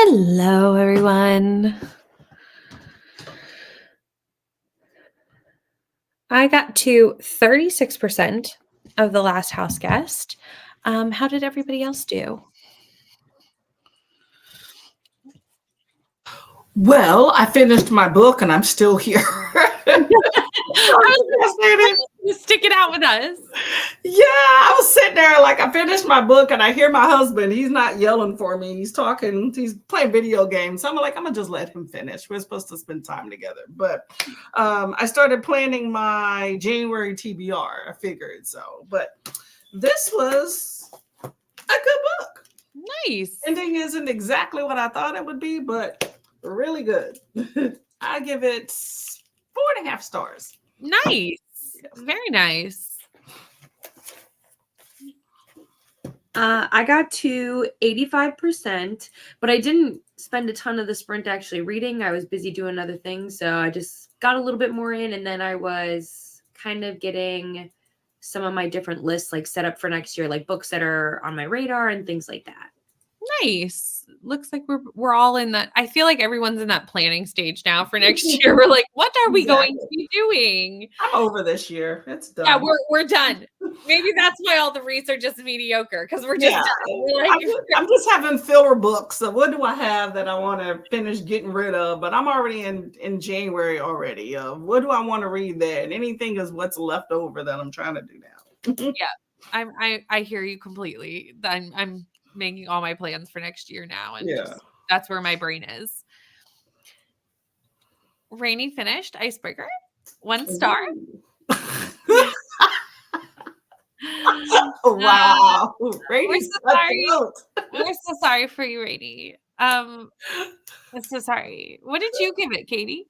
Hello, everyone. I got to 36% of the last house guest. How did everybody else do? Well, I finished my book and I'm still here. Stick it out with us. Yeah, I was sitting there like I finished my book and I hear my husband. He's not yelling for me. He's talking. He's playing video games. So I'm like, I'm gonna just let him finish. We're supposed to spend time together. But I started planning my January TBR. I figured so. But this was a good book. Nice. Ending isn't exactly what I thought it would be, but really good. I give it 4.5 stars. Nice. Very nice. I got to 85%, but I didn't spend a ton of the sprint actually reading. I was busy doing other things, so I just got a little bit more in, and then I was kind of getting some of my different lists like set up for next year, like books that are on my radar and things like that. Nice. Looks like we're all in that. I feel like everyone's in that planning stage now for next year. We're like, what are we going to be doing? I'm over this year. It's done. Yeah, we're done. Maybe that's why all the research is mediocre, because we're just done. We're like, I'm just having filler books. So what do I have that I want to finish getting rid of? But I'm already in January already. What do I want to read there? And anything is what's left over that I'm trying to do now. Yeah, I hear you completely. I'm making all my plans for next year now, and that's where my brain is. Rainy finished Icebreaker, 1 star. Wow, We're so sorry. We're so sorry for you, Rainy. I'm so sorry. What did you give it, Katie?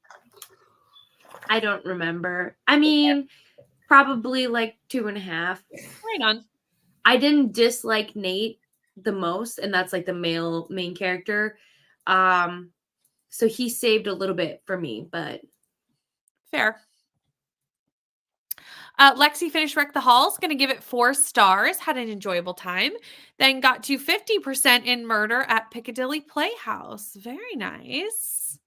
I don't remember. I mean, probably like 2.5. Right on. I didn't dislike Nate the most, and that's like the main character. So he saved a little bit for me, but fair. Lexi finished Wreck the Halls, going to give it 4 stars. Had an enjoyable time. Then got to 50% in Murder at Piccadilly Playhouse. Very nice.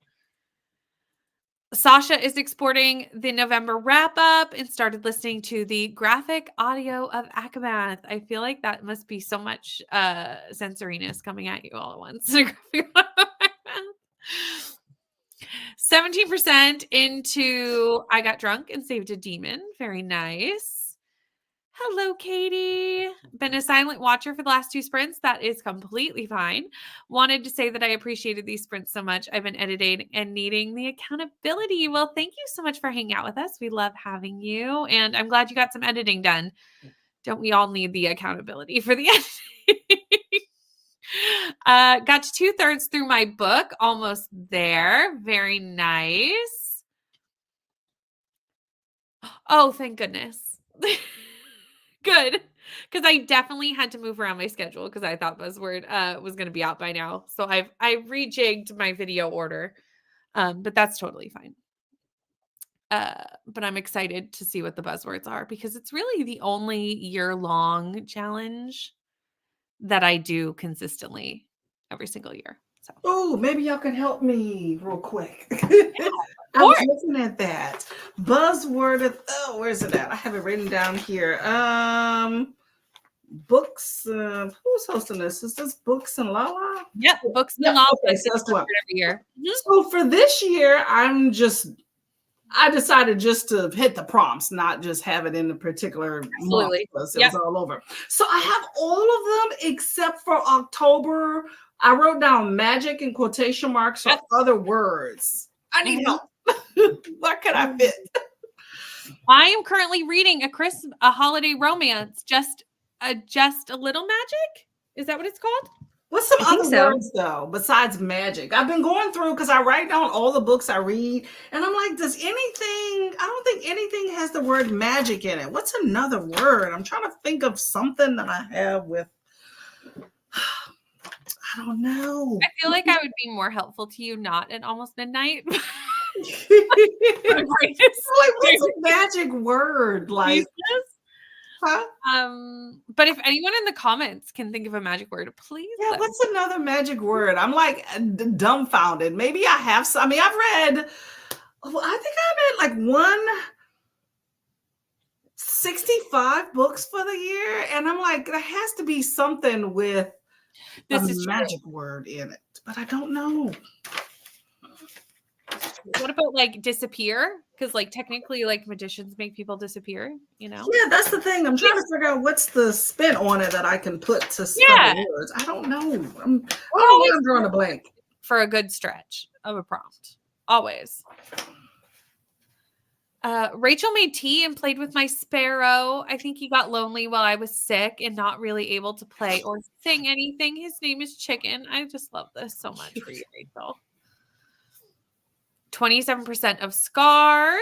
Sasha is exporting the November wrap up and started listening to the graphic audio of Akamath. I feel like that must be so much sensoriness coming at you all at once. 17% into I Got Drunk and Saved a Demon. Very nice. Hello, Katie. Been a silent watcher for the last 2 sprints. That is completely fine. Wanted to say that I appreciated these sprints so much. I've been editing and needing the accountability. Well, thank you so much for hanging out with us. We love having you. And I'm glad you got some editing done. Don't we all need the accountability for the editing? Got to 2/3 through my book. Almost there. Very nice. Oh, thank goodness. Good, because I definitely had to move around my schedule because I thought Buzzword was going to be out by now. So I rejigged my video order, but that's totally fine. But I'm excited to see what the buzzwords are because it's really the only year-long challenge that I do consistently every single year. So, oh, maybe y'all can help me real quick. I was looking at that buzzword. Where's it at? I have it written down here. Books. Who's hosting this? Is this Books and Lala? Yep, Books and Lala. Okay, so that's what. Every year. Mm-hmm. So for this year, I decided just to hit the prompts, not just have it in a particular month. It was all over. So I have all of them except for October. I wrote down magic in quotation marks or other words. I need help. What can I fit? I am currently reading a holiday romance. Just a little magic. Is that what it's called? What's some other words though besides magic? I've been going through because I write down all the books I read, and I'm like, I don't think anything has the word magic in it. What's another word? I'm trying to think of something that I have with. I don't know. I feel like I would be more helpful to you not at almost midnight. Like, what's a magic word? Like, huh? But if anyone in the comments can think of a magic word, please. Yeah, let me- what's another magic word? I'm like dumbfounded. Maybe I have some. I mean, I've read, I think I'm at like 165 books for the year. And I'm like, there has to be something with This a is true. magic word in it, but I don't know. What about like disappear? Because like technically, like magicians make people disappear. You know. Yeah, that's the thing. I'm trying to figure out what's the spin on it that I can put to spell Yeah. the words. I don't know. We're always I'm drawing a blank. for a good stretch of a prompt. Always. Rachel made tea and played with my sparrow. I think he got lonely while I was sick and not really able to play or sing anything. His name is Chicken. I just love this so much for you, Rachel. 27% of Scarred.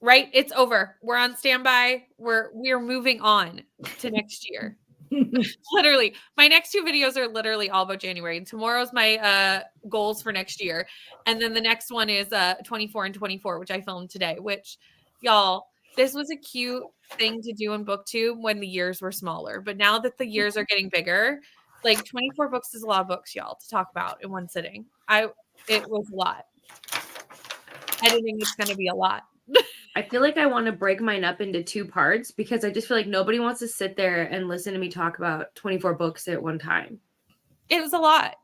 Right? It's over. We're on standby. We're moving on to next year. Literally, my next 2 videos are literally all about January. And tomorrow's my goals for next year. And then the next one is 24 and 24, which I filmed today, which y'all, this was a cute thing to do in BookTube when the years were smaller. But now that the years are getting bigger, like 24 books is a lot of books, y'all, to talk about in one sitting. It was a lot. Editing is going to be a lot. I feel like I want to break mine up into 2 parts because I just feel like nobody wants to sit there and listen to me talk about 24 books at one time. It was a lot.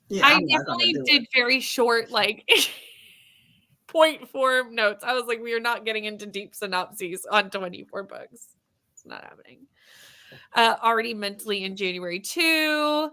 Yeah, I I'm not gonna definitely do it. did very short, like point form notes. I was like, we are not getting into deep synopses on 24 books. It's not happening. Already mentally in January 2.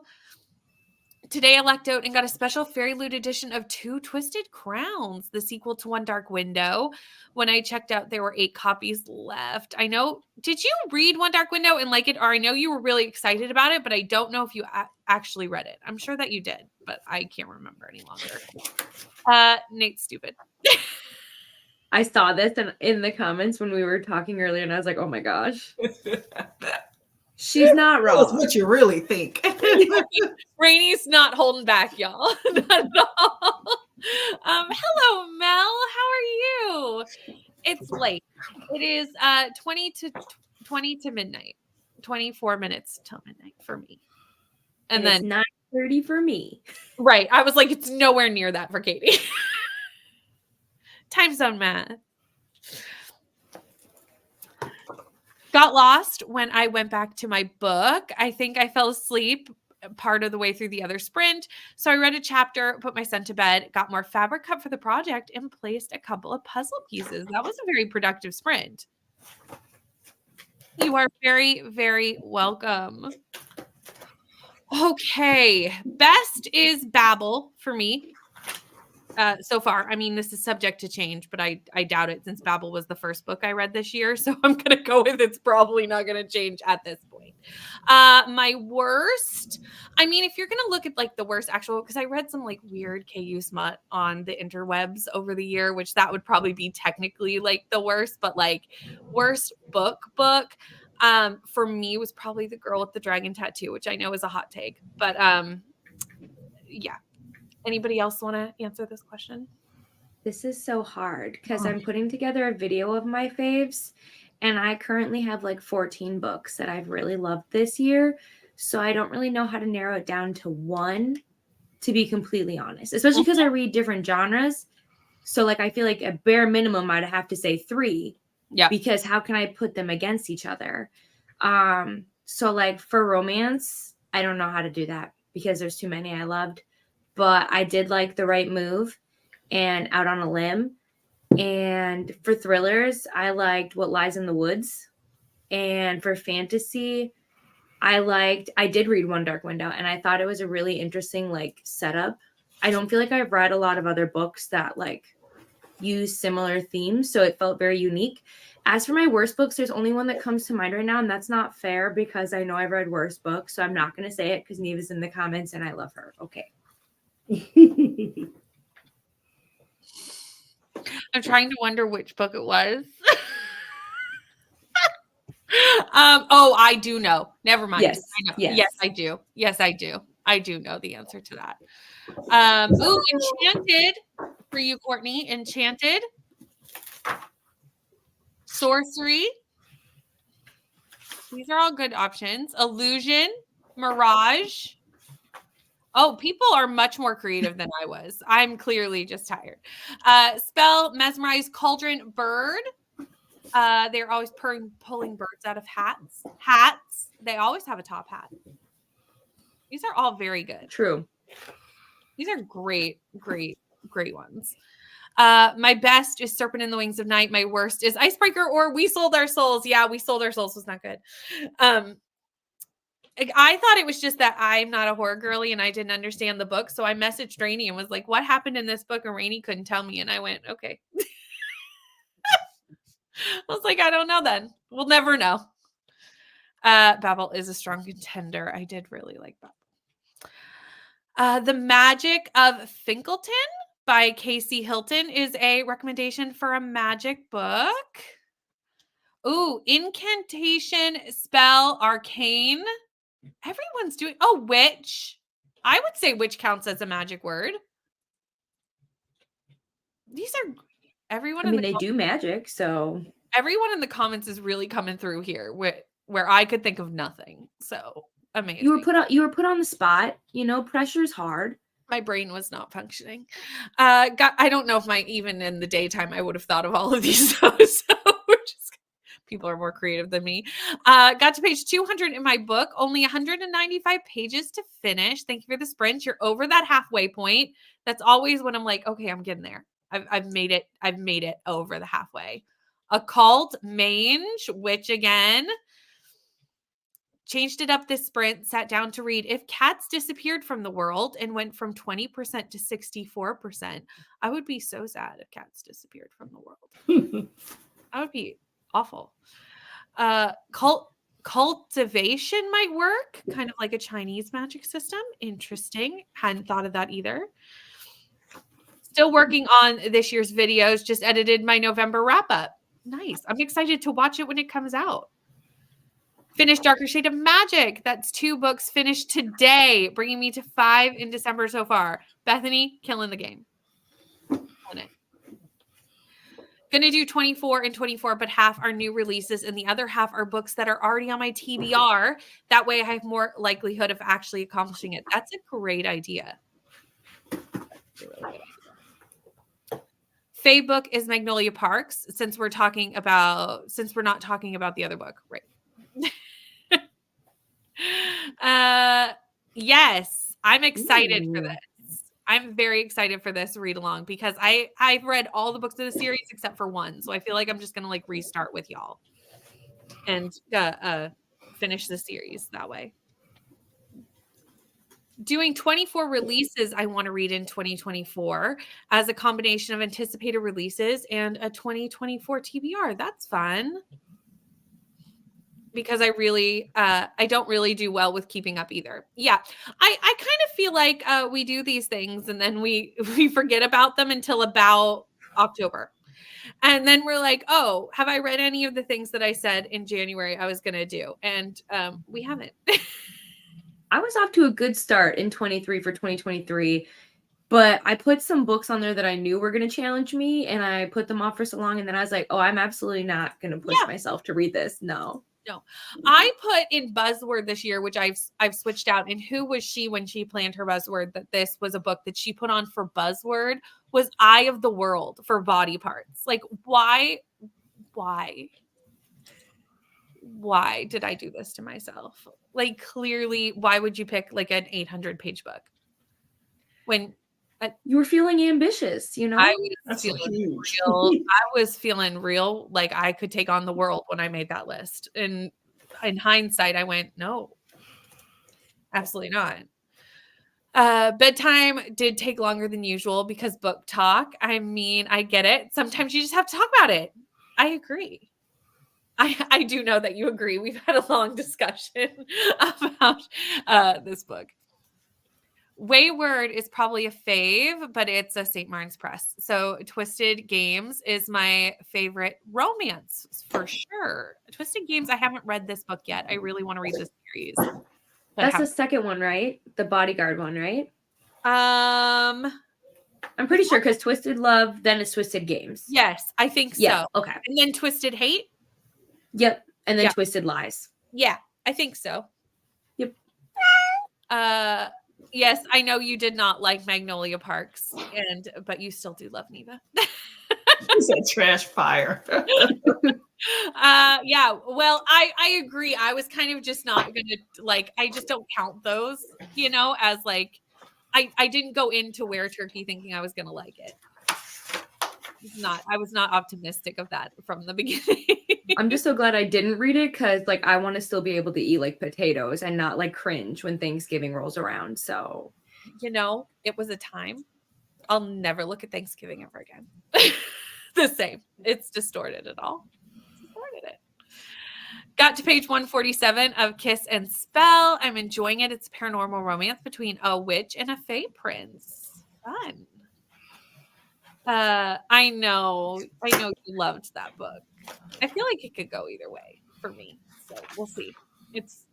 Today I lucked out and got a special Fairy Loot edition of 2 Twisted Crowns, the sequel to One Dark Window. When I checked out, there were 8 copies left. I know. Did you read One Dark Window and like it? Or I know you were really excited about it, but I don't know if you actually read it. I'm sure that you did, but I can't remember any longer. Nate's stupid. I saw this in the comments when we were talking earlier, and I was like, oh my gosh. She's not Tell us wrong. what you really think. Rainy's not holding back, y'all. Not at all. Hello, Mel. How are you? It's late. It is 20 to midnight. 24 minutes till midnight for me. And then it's 9:30 for me. right. I was like, it's nowhere near that for Katie. Time zone math. Got lost when I went back to my book. I think I fell asleep part of the way through the other sprint. So I read a chapter, put my son to bed, got more fabric cut for the project, and placed a couple of puzzle pieces. That was a very productive sprint. You are very, very welcome. Okay. Best is Babel for me. So far. I mean, this is subject to change, but I doubt it since Babel was the first book I read this year. So I'm going to go with it's probably not going to change at this point. My worst, I mean, if you're going to look at like the worst actual, because I read some like weird KU smut on the interwebs over the year, which that would probably be technically like the worst, but like worst book for me was probably The Girl with the Dragon Tattoo, which I know is a hot take, but yeah. Anybody else want to answer this question? This is so hard because I'm putting together a video of my faves, and I currently have like 14 books that I've really loved this year. So I don't really know how to narrow it down to one, to be completely honest, especially because I read different genres. So like I feel like at bare minimum, I'd have to say 3. Yeah. Because how can I put them against each other? So like for romance, I don't know how to do that because there's too many I loved. But I did like The Right Move and Out on a Limb. And for thrillers, I liked What Lies in the Woods. And for fantasy, I did read One Dark Window, and I thought it was a really interesting like setup. I don't feel like I've read a lot of other books that like use similar themes, so it felt very unique. As for my worst books, there's only one that comes to mind right now, and that's not fair because I know I've read worse books, so I'm not going to say it because Neva's in the comments and I love her. Okay. I'm trying to wonder which book it was. I do know. Never mind. Yes. I know. Yes. Yes, I do. Yes, I do. I do know the answer to that. Enchanted for you, Courtney. Enchanted. Sorcery. These are all good options. Illusion, Mirage. Oh, people are much more creative than I was. I'm clearly just tired. Spell, Mesmerize, Cauldron, Bird. They're always pulling birds out of hats. Hats. They always have a top hat. These are all very good. True. These are great ones. My best is Serpent in the Wings of Night. My worst is Icebreaker or We Sold Our Souls. Yeah, We Sold Our Souls was not good. I thought it was just that I'm not a horror girly and I didn't understand the book. So I messaged Rainey and was like, what happened in this book? And Rainey couldn't tell me. And I went, okay. I was like, I don't know then. We'll never know. Babel is a strong contender. I did really like Babel. The Magic of Finkelton by Casey Hilton is a recommendation for a magic book. Ooh, Incantation, Spell, Arcane. Everyone's doing, Witch. I would say witch counts as a magic word. These are everyone. I mean, they do magic, so everyone in the comments is really coming through here where I could think of nothing. So amazing. You were put on the spot. You know, pressure's hard. My brain was not functioning. I don't know if even in the daytime I would have thought of all of these. So we're just people are more creative than me. Got to page 200 in my book. Only 195 pages to finish. Thank you for the sprint. You're over that halfway point. That's always when I'm like, okay, I'm getting there. I've made it. I've made it over the halfway. Occult, Mange, Witch again. Changed it up this sprint, sat down to read If Cats Disappeared from the World and went from 20% to 64%. I would be so sad if cats disappeared from the world. That would be awful. Cultivation might work, kind of like a Chinese magic system. Interesting. Hadn't thought of that either. Still working on this year's videos. Just edited my November wrap up. Nice. I'm excited to watch it when it comes out. Finished Darker Shade of Magic. That's 2 books finished today, bringing me to 5 in December so far. Bethany, killing the game. Killing it. Gonna do 24 and 24, but half are new releases and the other half are books that are already on my TBR. That way I have more likelihood of actually accomplishing it. That's a great idea. Faye book is Magnolia Parks, since we're not talking about the other book, right? Yes, I'm excited for this. I'm very excited for this read along because I've read all the books of the series except for one. So I feel like I'm just going to like restart with y'all and finish the series that way. Doing 24 releases I want to read in 2024 as a combination of anticipated releases and a 2024 TBR. That's fun. Because I don't really do well with keeping up either. Yeah, I kind of feel like we do these things and then we forget about them until about October. And then we're like, oh, have I read any of the things that I said in January I was going to do? And we haven't. I was off to a good start in 23 for 2023, but I put some books on there that I knew were going to challenge me and I put them off for so long. And then I was like, oh, I'm absolutely not going to push myself to read this. No, I put in Buzzword this year, which I've switched out. And who was she when she planned her Buzzword that this was a book that she put on for Buzzword was Eye of the World for Body Parts. Like, why did I do this to myself? Like, clearly, why would you pick like an 800-page book when you were feeling ambitious? You know, I was feeling real. Like I could take on the world when I made that list. And in hindsight, I went, no, absolutely not. Bedtime did take longer than usual because book talk. I mean, I get it. Sometimes you just have to talk about it. I agree. I do know that you agree. We've had a long discussion about this book. Wayward is probably a fave, but it's a St. Martin's Press. So Twisted Games is my favorite romance for sure. Twisted Games, I haven't read this book yet. I really want to read this series. That's the second one, right? The Bodyguard one, right? I'm pretty sure because Twisted Love, then it's Twisted Games. Yes, I think yeah, so. Okay. And then Twisted Hate? Yep. And then Twisted Lies. Yeah, I think so. Yep. Yes, I know you did not like Magnolia Parks, but you still do love Neva. It's a trash fire. Yeah, well, I agree. I was kind of just not gonna like, I just don't count those, as like, I didn't go into Where Turkey thinking I was gonna like it. I was not optimistic of that from the beginning. I'm just so glad I didn't read it because like I want to still be able to eat like potatoes and not like cringe when Thanksgiving rolls around. So it was a time. I'll never look at Thanksgiving ever again. The same. It's distorted it all. Distorted it. Got to page 147 of Kiss and Spell. I'm enjoying it. It's a paranormal romance between a witch and a fae prince. Fun. I know you loved that book. I feel like it could go either way for me. So we'll see. It's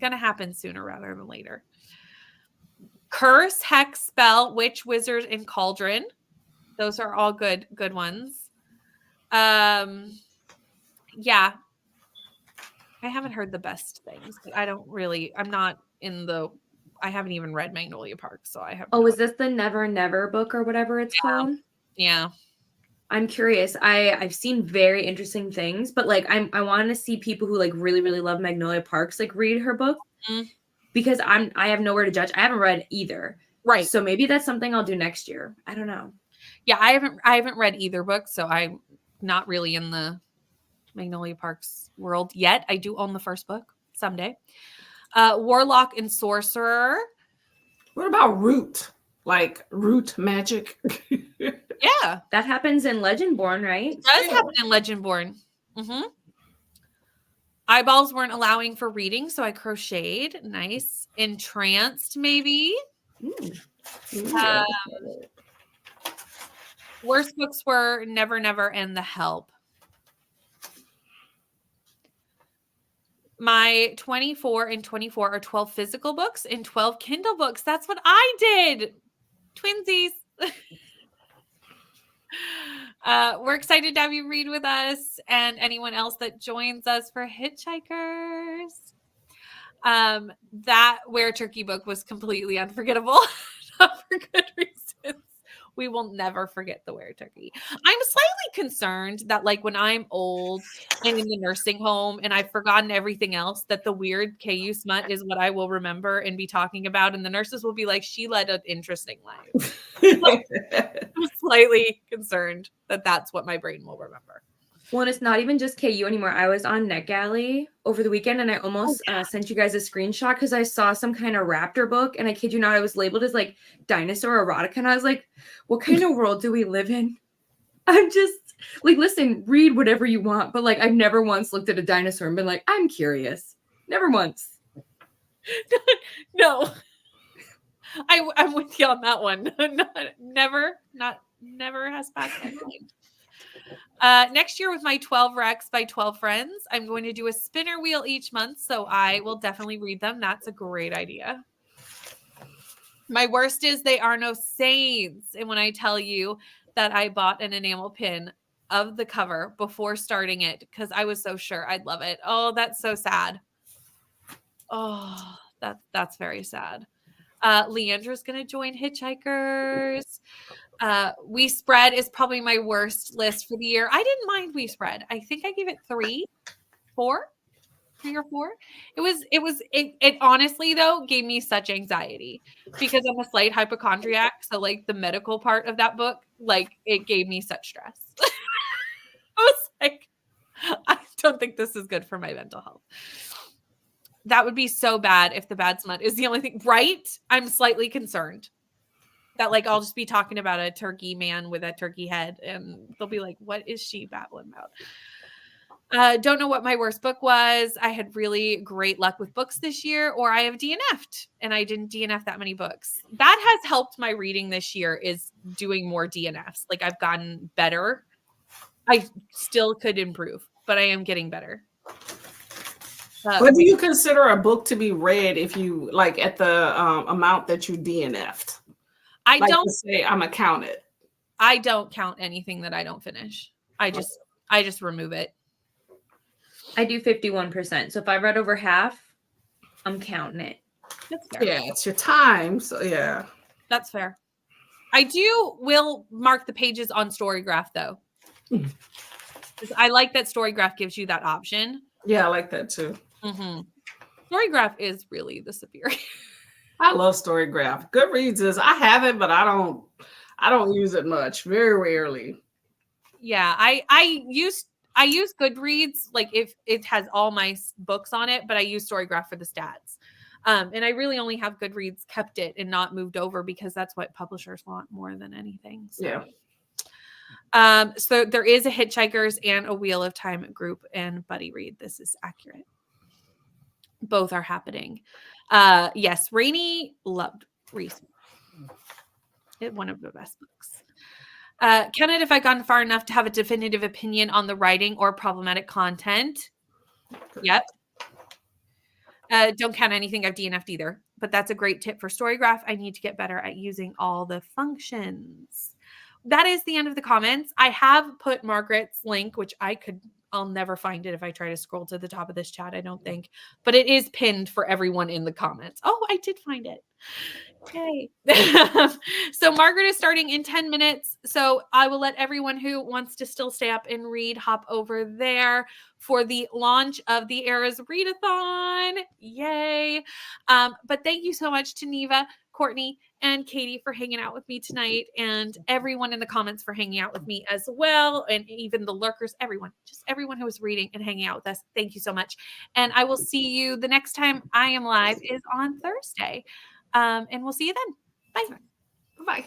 gonna happen sooner rather than later. Curse, Hex, Spell, Witch, Wizard, and Cauldron. Those are all good ones. Yeah. I haven't heard the best things, but I haven't even read Magnolia Park, so I have. Oh, is this the Never Never book or whatever it's called? Yeah. I'm curious. I've seen very interesting things, but like I want to see people who like really, really love Magnolia Parks like read her book because I have nowhere to judge. I haven't read either. Right. So maybe that's something I'll do next year. I don't know. Yeah, I haven't read either book, so I'm not really in the Magnolia Parks world yet. I do own the first book someday. Warlock and Sorcerer. What about Root? Like root magic? Yeah. That happens in Legendborn, right? It does happen in Legendborn. Mm-hmm. Eyeballs weren't allowing for reading, so I crocheted. Nice. Entranced, maybe. Worst books were Never Never and The Help. My 24 and 24 are 12 physical books and 12 Kindle books. That's what I did. Twinsies. We're excited to have you read with us and anyone else that joins us for Hitchhikers. That Where Turkey book was completely unforgettable. Not for good reasons. We will never forget the Where Turkey. I'm slightly concerned that like when I'm old and in the nursing home and I've forgotten everything else, that the weird KU smut is what I will remember and be talking about. And the nurses will be like, she led an interesting life. I'm slightly concerned that that's what my brain will remember. Well, and it's not even just KU anymore. I was on NetGalley over the weekend and I almost sent you guys a screenshot because I saw some kind of raptor book and I kid you not, I was labeled as like dinosaur erotica. And I was like, what kind of world do we live in? I'm just like, listen, read whatever you want. But like, I've never once looked at a dinosaur and been like, I'm curious. Never once. No. I'm with you on that one. Never has passed my mind. Next year with my 12 Recs by 12 friends, I'm going to do a spinner wheel each month, so I will definitely read them. That's a great idea. My worst is They Are No Saints. And when I tell you that I bought an enamel pin of the cover before starting it because I was so sure I'd love it. Oh, that's so sad. Oh, that's very sad. Leandra's going to join Hitchhikers. We Spread is probably my worst list for the year. I didn't mind We Spread. I think I gave it 3 or 4. It honestly though gave me such anxiety because I'm a slight hypochondriac. So like the medical part of that book, like it gave me such stress. I was like, I don't think this is good for my mental health. That would be so bad if the bad smut is the only thing, right? I'm slightly concerned that like I'll just be talking about a turkey man with a turkey head and they'll be like, what is she babbling about? Don't know what my worst book was. I had really great luck with books this year, or I have DNF'd and I didn't DNF that many books. That has helped my reading this year is doing more DNFs. Like I've gotten better. I still could improve, but I am getting better. What do you consider a book to be read if you like at the amount that you DNF'd? I like don't to say I'm a count it. I don't count anything that I don't finish. I just remove it. I do 51%. So if I read over half, I'm counting it. That's fair. Yeah, it's your time. So yeah. That's fair. I will mark the pages on Storygraph though. 'Cause I like that Storygraph gives you that option. Yeah, I like that too. Mm-hmm. Storygraph is really the superior. I love Storygraph. Goodreads is I have it, but I don't use it much. Very rarely. Yeah, I use Goodreads like if it has all my books on it, but I use Storygraph for the stats. And I really only have Goodreads kept it and not moved over because that's what publishers want more than anything. So. Yeah. So there is a Hitchhikers and a Wheel of Time group and Buddy Read. This is accurate. Both are happening. Yes, Rainey loved Reese. One of the best books. Can it, if I gone far enough to have a definitive opinion on the writing or problematic content? Yep. Don't count anything I've DNF'd either, but that's a great tip for Storygraph. I need to get better at using all the functions. That is the end of the comments. I have put Margaret's link, which I'll never find it if I try to scroll to the top of this chat, I don't think, but it is pinned for everyone in the comments. Oh, I did find it. Okay. So Margaret is starting in 10 minutes. So I will let everyone who wants to still stay up and read hop over there for the launch of the Eras Readathon. Yay. But thank you so much to Neva, Courtney, and Katie for hanging out with me tonight, and everyone in the comments for hanging out with me as well, and even the lurkers, everyone who was reading and hanging out with us. Thank you so much. And I will see you the next time I am live is on Thursday. And we'll see you then. Bye. Bye.